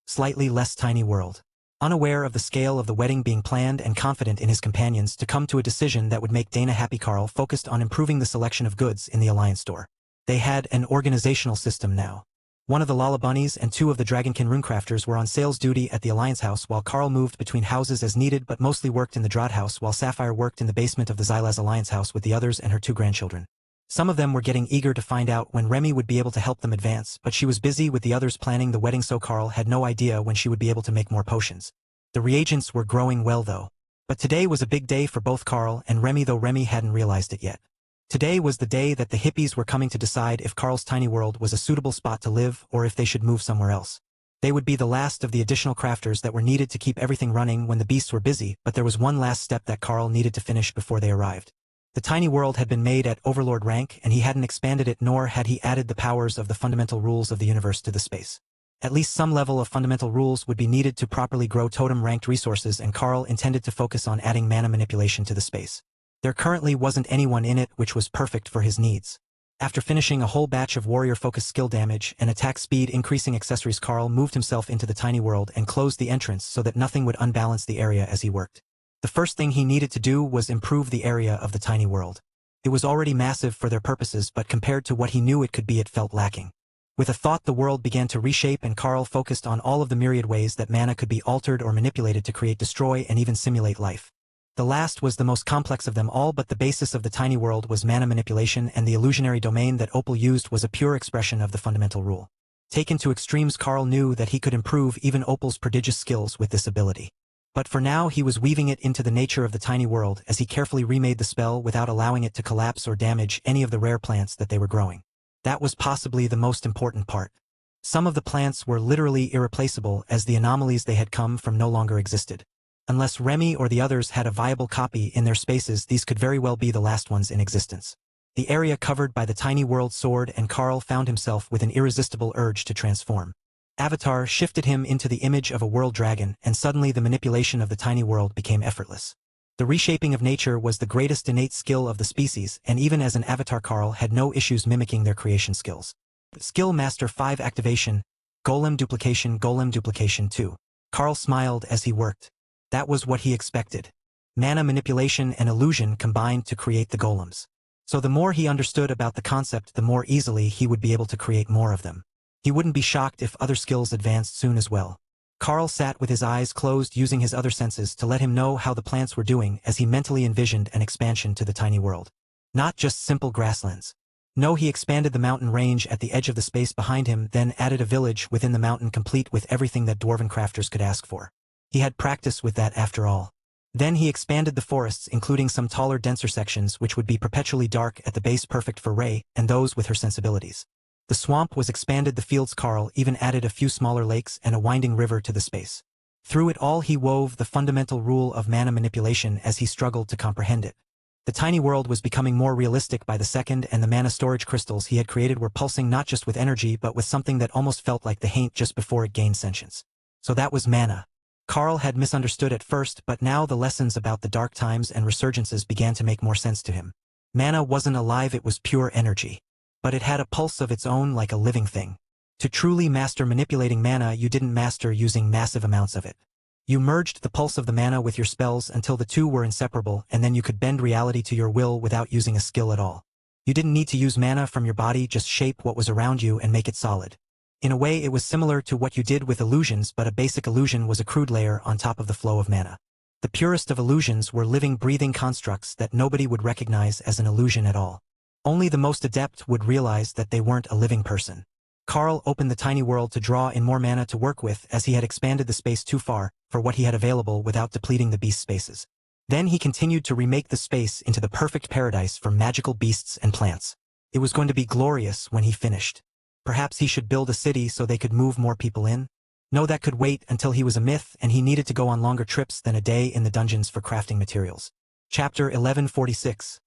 Slightly less tiny world. Unaware of the scale of the wedding being planned and confident in his companions to come to a decision that would make Dana happy, Carl focused on improving the selection of goods in the Alliance store. They had an organizational system now. One of the Lala Bunnies and 2 of the Dragonkin runecrafters were on sales duty at the Alliance house, while Carl moved between houses as needed but mostly worked in the Drod house, while Sapphire worked in the basement of the Xylaz Alliance house with the others and her 2 grandchildren. Some of them were getting eager to find out when Remy would be able to help them advance, but she was busy with the others planning the wedding, so Carl had no idea when she would be able to make more potions. The reagents were growing well though. But today was a big day for both Carl and Remy, though Remy hadn't realized it yet. Today was the day that the hippies were coming to decide if Carl's tiny world was a suitable spot to live or if they should move somewhere else. They would be the last of the additional crafters that were needed to keep everything running when the beasts were busy, but there was one last step that Carl needed to finish before they arrived. The tiny world had been made at Overlord rank, and he hadn't expanded it nor had he added the powers of the fundamental rules of the universe to the space. At least some level of fundamental rules would be needed to properly grow totem-ranked resources, and Carl intended to focus on adding mana manipulation to the space. There currently wasn't anyone in it, which was perfect for his needs. After finishing a whole batch of warrior-focused skill damage and attack speed increasing accessories, Carl moved himself into the tiny world and closed the entrance so that nothing would unbalance the area as he worked. The first thing he needed to do was improve the area of the tiny world. It was already massive for their purposes, but compared to what he knew it could be, it felt lacking. With a thought, the world began to reshape, and Carl focused on all of the myriad ways that mana could be altered or manipulated to create, destroy, and even simulate life. The last was the most complex of them all, but the basis of the tiny world was mana manipulation, and the illusionary domain that Opal used was a pure expression of the fundamental rule. Taken to extremes, Carl knew that he could improve even Opal's prodigious skills with this ability. But for now he was weaving it into the nature of the tiny world as he carefully remade the spell without allowing it to collapse or damage any of the rare plants that they were growing. That was possibly the most important part. Some of the plants were literally irreplaceable, as the anomalies they had come from no longer existed. Unless Remy or the others had a viable copy in their spaces, these could very well be the last ones in existence. The area covered by the tiny world soared, and Carl found himself with an irresistible urge to transform. Avatar shifted him into the image of a world dragon, and suddenly the manipulation of the tiny world became effortless. The reshaping of nature was the greatest innate skill of the species, and even as an avatar, Carl had no issues mimicking their creation skills. Skill Master 5 Activation, Golem Duplication 2. Carl smiled as he worked. That was what he expected. Mana manipulation and illusion combined to create the golems. So the more he understood about the concept, the more easily he would be able to create more of them. He wouldn't be shocked if other skills advanced soon as well. Carl sat with his eyes closed, using his other senses to let him know how the plants were doing as he mentally envisioned an expansion to the tiny world. Not just simple grasslands. No, he expanded the mountain range at the edge of the space behind him, then added a village within the mountain complete with everything that dwarven crafters could ask for. He had practice with that after all. Then he expanded the forests, including some taller, denser sections which would be perpetually dark at the base, perfect for Rey and those with her sensibilities. The swamp was expanded, the fields. Carl even added a few smaller lakes and a winding river to the space. Through it all he wove the fundamental rule of mana manipulation as he struggled to comprehend it. The tiny world was becoming more realistic by the second, and the mana storage crystals he had created were pulsing not just with energy but with something that almost felt like the haint just before it gained sentience. So that was mana. Carl had misunderstood at first, but now the lessons about the dark times and resurgences began to make more sense to him. Mana wasn't alive, it was pure energy. But it had a pulse of its own, like a living thing. To truly master manipulating mana, you didn't master using massive amounts of it. You merged the pulse of the mana with your spells until the two were inseparable, and then you could bend reality to your will without using a skill at all. You didn't need to use mana from your body, just shape what was around you and make it solid. In a way, it was similar to what you did with illusions, but a basic illusion was a crude layer on top of the flow of mana. The purest of illusions were living, breathing constructs that nobody would recognize as an illusion at all. Only the most adept would realize that they weren't a living person. Carl opened the tiny world to draw in more mana to work with, as he had expanded the space too far for what he had available without depleting the beast spaces. Then he continued to remake the space into the perfect paradise for magical beasts and plants. It was going to be glorious when he finished. Perhaps he should build a city so they could move more people in? No, that could wait until he was a myth and he needed to go on longer trips than a day in the dungeons for crafting materials. Chapter 1146.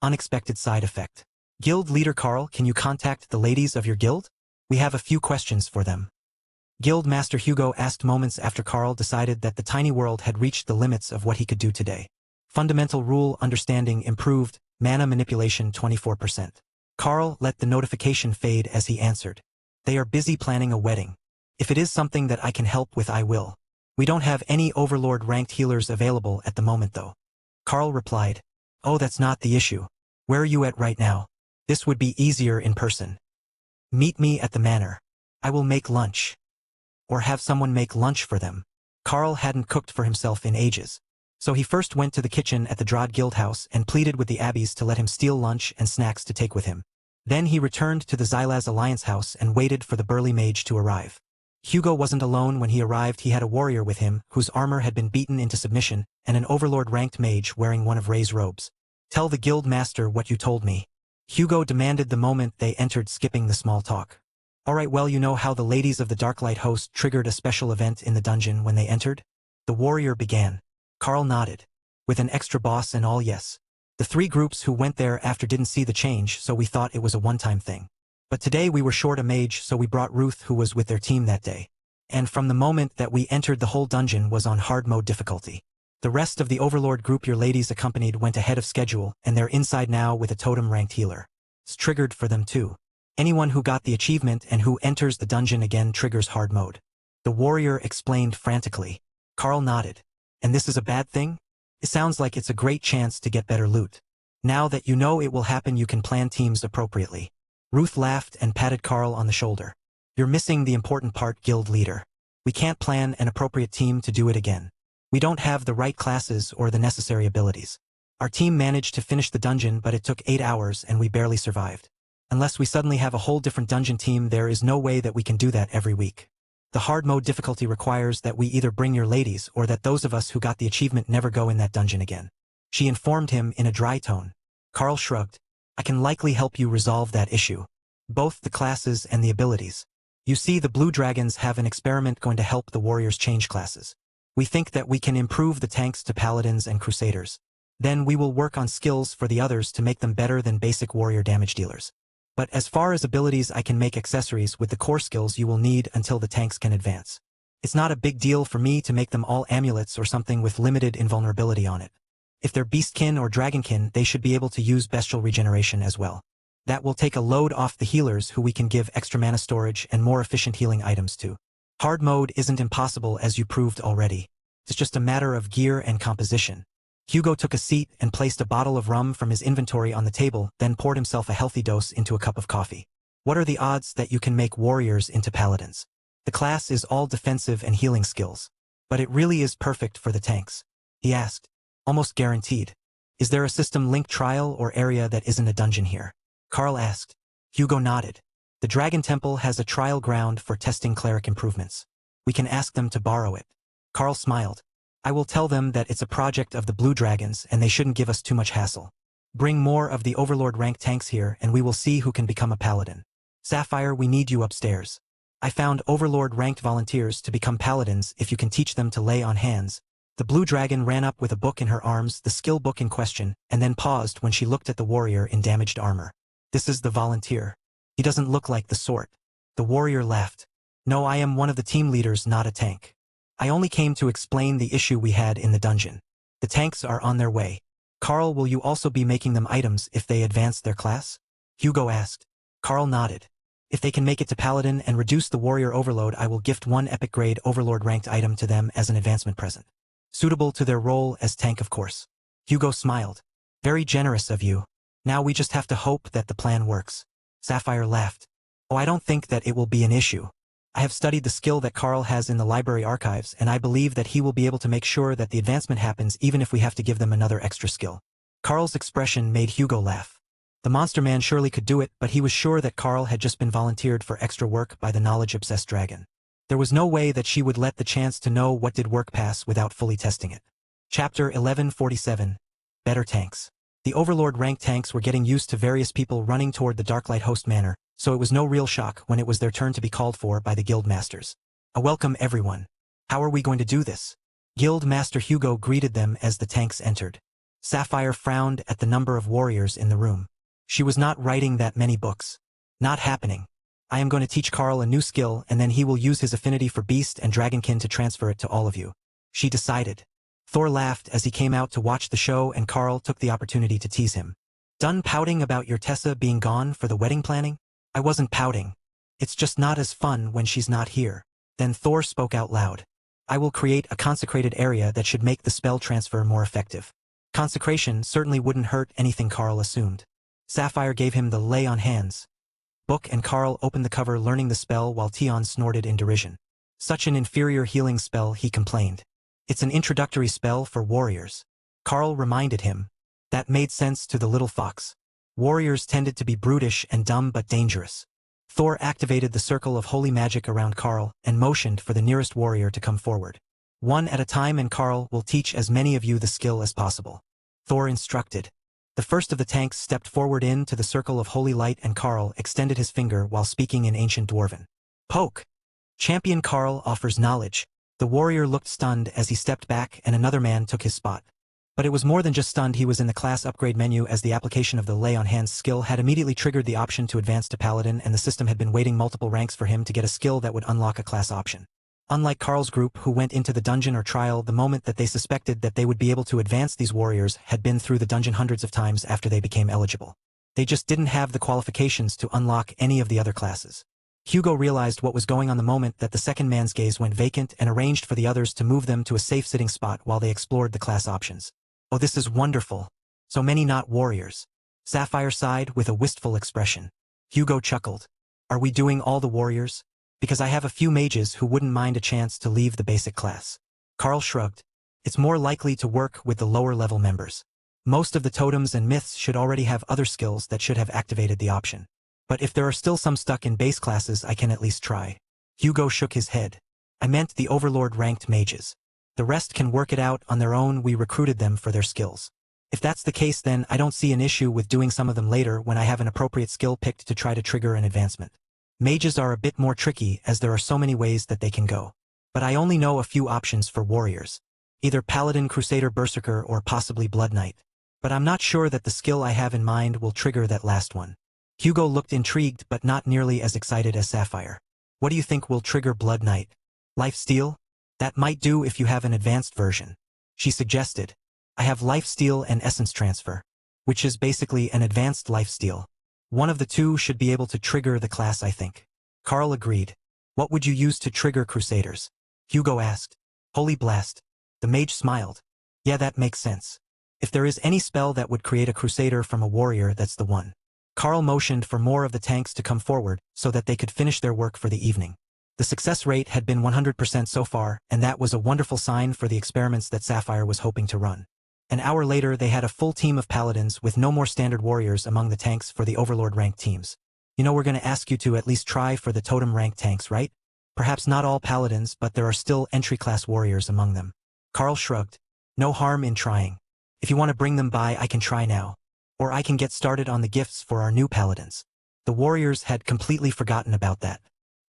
Unexpected Side Effect. Guild Leader Carl, can you contact the ladies of your guild? We have a few questions for them. Guild Master Hugo asked moments after Carl decided that the tiny world had reached the limits of what he could do today. Fundamental rule understanding improved, mana manipulation 24%. Carl let the notification fade as he answered. They are busy planning a wedding. If it is something that I can help with, I will. We don't have any Overlord-ranked healers available at the moment though. Carl replied. Oh, that's not the issue. Where are you at right now? This would be easier in person. Meet me at the manor. I will make lunch. Or have someone make lunch for them. Carl hadn't cooked for himself in ages. So he first went to the kitchen at the Drod Guild House and pleaded with the Abbeys to let him steal lunch and snacks to take with him. Then he returned to the Xylaz Alliance house and waited for the burly mage to arrive. Hugo wasn't alone when he arrived. He had a warrior with him, whose armor had been beaten into submission, and an Overlord-ranked mage wearing one of Rey's robes. Tell the guild master what you told me. Hugo demanded the moment they entered, skipping the small talk. Alright, well, you know how the ladies of the Darklight host triggered a special event in the dungeon when they entered? The warrior began. Carl nodded. With an extra boss and all, yes. The 3 groups who went there after didn't see the change, so we thought it was a one-time thing. But today we were short a mage, so we brought Ruth, who was with their team that day. And from the moment that we entered, the whole dungeon was on hard mode difficulty. The rest of the Overlord group your ladies accompanied went ahead of schedule, and they're inside now with a totem-ranked healer. It's triggered for them too. Anyone who got the achievement and who enters the dungeon again triggers hard mode. The warrior explained frantically. Carl nodded. And this is a bad thing? It sounds like it's a great chance to get better loot. Now that you know it will happen, you can plan teams appropriately. Ruth laughed and patted Carl on the shoulder. You're missing the important part, guild leader. We can't plan an appropriate team to do it again. We don't have the right classes or the necessary abilities. Our team managed to finish the dungeon, but it took 8 hours and we barely survived. Unless we suddenly have a whole different dungeon team, there is no way that we can do that every week. The hard mode difficulty requires that we either bring your ladies or that those of us who got the achievement never go in that dungeon again. She informed him in a dry tone. Carl shrugged. I can likely help you resolve that issue. Both the classes and the abilities. You see, the Blue Dragons have an experiment going to help the warriors change classes. We think that we can improve the tanks to paladins and crusaders. Then we will work on skills for the others to make them better than basic warrior damage dealers. But as far as abilities, I can make accessories with the core skills you will need until the tanks can advance. It's not a big deal for me to make them all amulets or something with limited invulnerability on it. If they're beastkin or dragonkin, they should be able to use bestial regeneration as well. That will take a load off the healers, who we can give extra mana storage and more efficient healing items to. Hard mode isn't impossible, as you proved already. It's just a matter of gear and composition. Hugo took a seat and placed a bottle of rum from his inventory on the table, then poured himself a healthy dose into a cup of coffee. What are the odds that you can make warriors into paladins? The class is all defensive and healing skills. But it really is perfect for the tanks. He asked. Almost guaranteed. Is there a system link trial or area that isn't a dungeon here? Carl asked. Hugo nodded. The Dragon Temple has a trial ground for testing cleric improvements. We can ask them to borrow it. Carl smiled. I will tell them that it's a project of the Blue Dragons and they shouldn't give us too much hassle. Bring more of the Overlord ranked tanks here and we will see who can become a paladin. Sapphire, we need you upstairs. I found Overlord ranked volunteers to become paladins if you can teach them to lay on hands. The Blue Dragon ran up with a book in her arms, the skill book in question, and then paused when she looked at the warrior in damaged armor. This is the volunteer. He doesn't look like the sort. The warrior laughed. No, I am one of the team leaders, not a tank. I only came to explain the issue we had in the dungeon. The tanks are on their way. Carl, will you also be making them items if they advance their class? Hugo asked. Carl nodded. If they can make it to Paladin and reduce the warrior overload, I will gift 1 epic grade Overlord ranked item to them as an advancement present. Suitable to their role as tank, of course. Hugo smiled. Very generous of you. Now we just have to hope that the plan works. Sapphire laughed. Oh, I don't think that it will be an issue. I have studied the skill that Carl has in the library archives, and I believe that he will be able to make sure that the advancement happens even if we have to give them another extra skill. Carl's expression made Hugo laugh. The monster man surely could do it, but he was sure that Carl had just been volunteered for extra work by the knowledge-obsessed dragon. There was no way that she would let the chance to know what did work pass without fully testing it. Chapter 1147. Better Tanks. The Overlord ranked tanks were getting used to various people running toward the Darklight host manor, so it was no real shock when it was their turn to be called for by the guild masters. A welcome, everyone. How are we going to do this? Guild Master Hugo greeted them as the tanks entered. Sapphire frowned at the number of warriors in the room. She was not writing that many books. Not happening. I am going to teach Carl a new skill, and then he will use his affinity for beast and dragonkin to transfer it to all of you. She decided. Thor laughed as he came out to watch the show, and Carl took the opportunity to tease him. Done pouting about your Tessa being gone for the wedding planning? I wasn't pouting. It's just not as fun when she's not here. Then Thor spoke out loud. I will create a consecrated area that should make the spell transfer more effective. Consecration certainly wouldn't hurt anything, Carl assumed. Sapphire gave him the lay on hands book, and Carl opened the cover, learning the spell while Tion snorted in derision. Such an inferior healing spell, he complained. It's an introductory spell for warriors. Carl reminded him. That made sense to the little fox. Warriors tended to be brutish and dumb but dangerous. Thor activated the circle of holy magic around Carl and motioned for the nearest warrior to come forward. One at a time, and Carl will teach as many of you the skill as possible. Thor instructed. The first of the tanks stepped forward into the circle of holy light and Carl extended his finger while speaking in ancient Dwarven. Poke! Champion Carl offers knowledge. The warrior looked stunned as he stepped back and another man took his spot. But it was more than just stunned. He was in the class upgrade menu as the application of the lay on hands skill had immediately triggered the option to advance to paladin, and the system had been waiting multiple ranks for him to get a skill that would unlock a class option. Unlike Carl's group, who went into the dungeon or trial the moment that they suspected that they would be able to advance, these warriors had been through the dungeon hundreds of times after they became eligible. They just didn't have the qualifications to unlock any of the other classes. Hugo realized what was going on the moment that the second man's gaze went vacant and arranged for the others to move them to a safe sitting spot while they explored the class options. Oh, this is wonderful. So many not warriors. Sapphire sighed with a wistful expression. Hugo chuckled. Are we doing all the warriors? Because I have a few mages who wouldn't mind a chance to leave the basic class. Carl shrugged. It's more likely to work with the lower level members. Most of the totems and myths should already have other skills that should have activated the option. But if there are still some stuck in base classes, I can at least try. Hugo shook his head. I meant the overlord ranked mages. The rest can work it out on their own. We recruited them for their skills. If that's the case, then I don't see an issue with doing some of them later when I have an appropriate skill picked to try to trigger an advancement. Mages are a bit more tricky as there are so many ways that they can go. But I only know a few options for warriors. Either Paladin, Crusader, Berserker, or possibly Blood Knight. But I'm not sure that the skill I have in mind will trigger that last one. Hugo looked intrigued but not nearly as excited as Sapphire. What do you think will trigger Blood Knight? Life Steal? That might do if you have an advanced version. She suggested. I have Life Steal and Essence Transfer, which is basically an advanced Life Steal. One of the two should be able to trigger the class, I think. Carl agreed. What would you use to trigger Crusaders? Hugo asked. Holy Blast. The mage smiled. Yeah, that makes sense. If there is any spell that would create a Crusader from a warrior, that's the one. Carl motioned for more of the tanks to come forward so that they could finish their work for the evening. The success rate had been 100% so far, and that was a wonderful sign for the experiments that Sapphire was hoping to run. An hour later, they had a full team of paladins with no more standard warriors among the tanks for the overlord ranked teams. You know, we're going to ask you to at least try for the totem ranked tanks, right? Perhaps not all paladins, but there are still entry-class warriors among them. Carl shrugged. No harm in trying. If you want to bring them by, I can try now. Or I can get started on the gifts for our new paladins. The warriors had completely forgotten about that.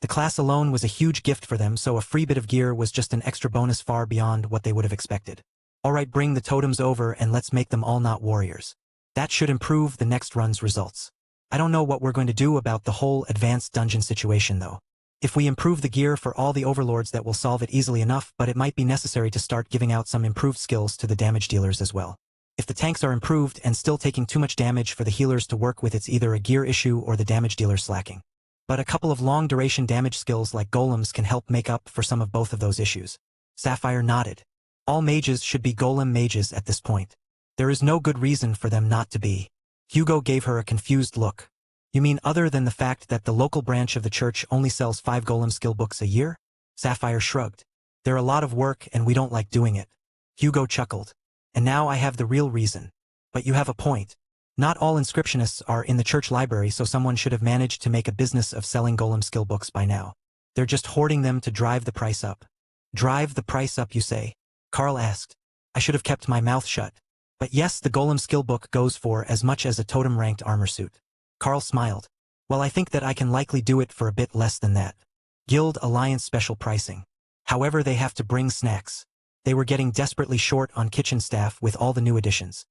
The class alone was a huge gift for them, so a free bit of gear was just an extra bonus far beyond what they would have expected. Alright, bring the totems over and let's make them all not warriors. That should improve the next run's results. I don't know what we're going to do about the whole advanced dungeon situation though. If we improve the gear for all the overlords, that will solve it easily enough, but it might be necessary to start giving out some improved skills to the damage dealers as well. If the tanks are improved and still taking too much damage for the healers to work with, it's either a gear issue or the damage dealer slacking. But a couple of long-duration damage skills like golems can help make up for some of both of those issues. Sapphire nodded. All mages should be golem mages at this point. There is no good reason for them not to be. Hugo gave her a confused look. You mean other than the fact that the local branch of the church only sells 5 golem skill books a year? Sapphire shrugged. They're a lot of work and we don't like doing it. Hugo chuckled. And now I have the real reason. But you have a point. Not all inscriptionists are in the church library, so someone should have managed to make a business of selling golem skill books by now. They're just hoarding them to drive the price up. Drive the price up, you say? Carl asked. I should have kept my mouth shut. But yes, the golem skill book goes for as much as a totem-ranked armor suit. Carl smiled. Well, I think that I can likely do it for a bit less than that. Guild Alliance special pricing. However, they have to bring snacks. They were getting desperately short on kitchen staff with all the new additions.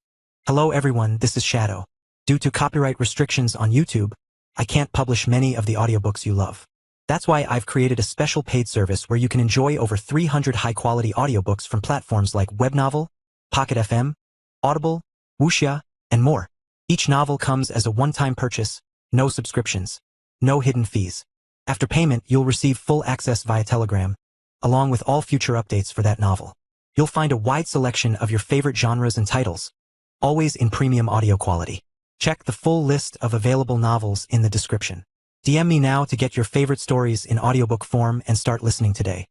Hello everyone, this is Shadow. Due to copyright restrictions on YouTube, I can't publish many of the audiobooks you love. That's why I've created a special paid service where you can enjoy over 300 high-quality audiobooks from platforms like Webnovel, Pocket FM, Audible, Wuxia, and more. Each novel comes as a one-time purchase, no subscriptions, no hidden fees. After payment, you'll receive full access via Telegram, along with all future updates for that novel. You'll find a wide selection of your favorite genres and titles, always in premium audio quality. Check the full list of available novels in the description. DM me now to get your favorite stories in audiobook form and start listening today.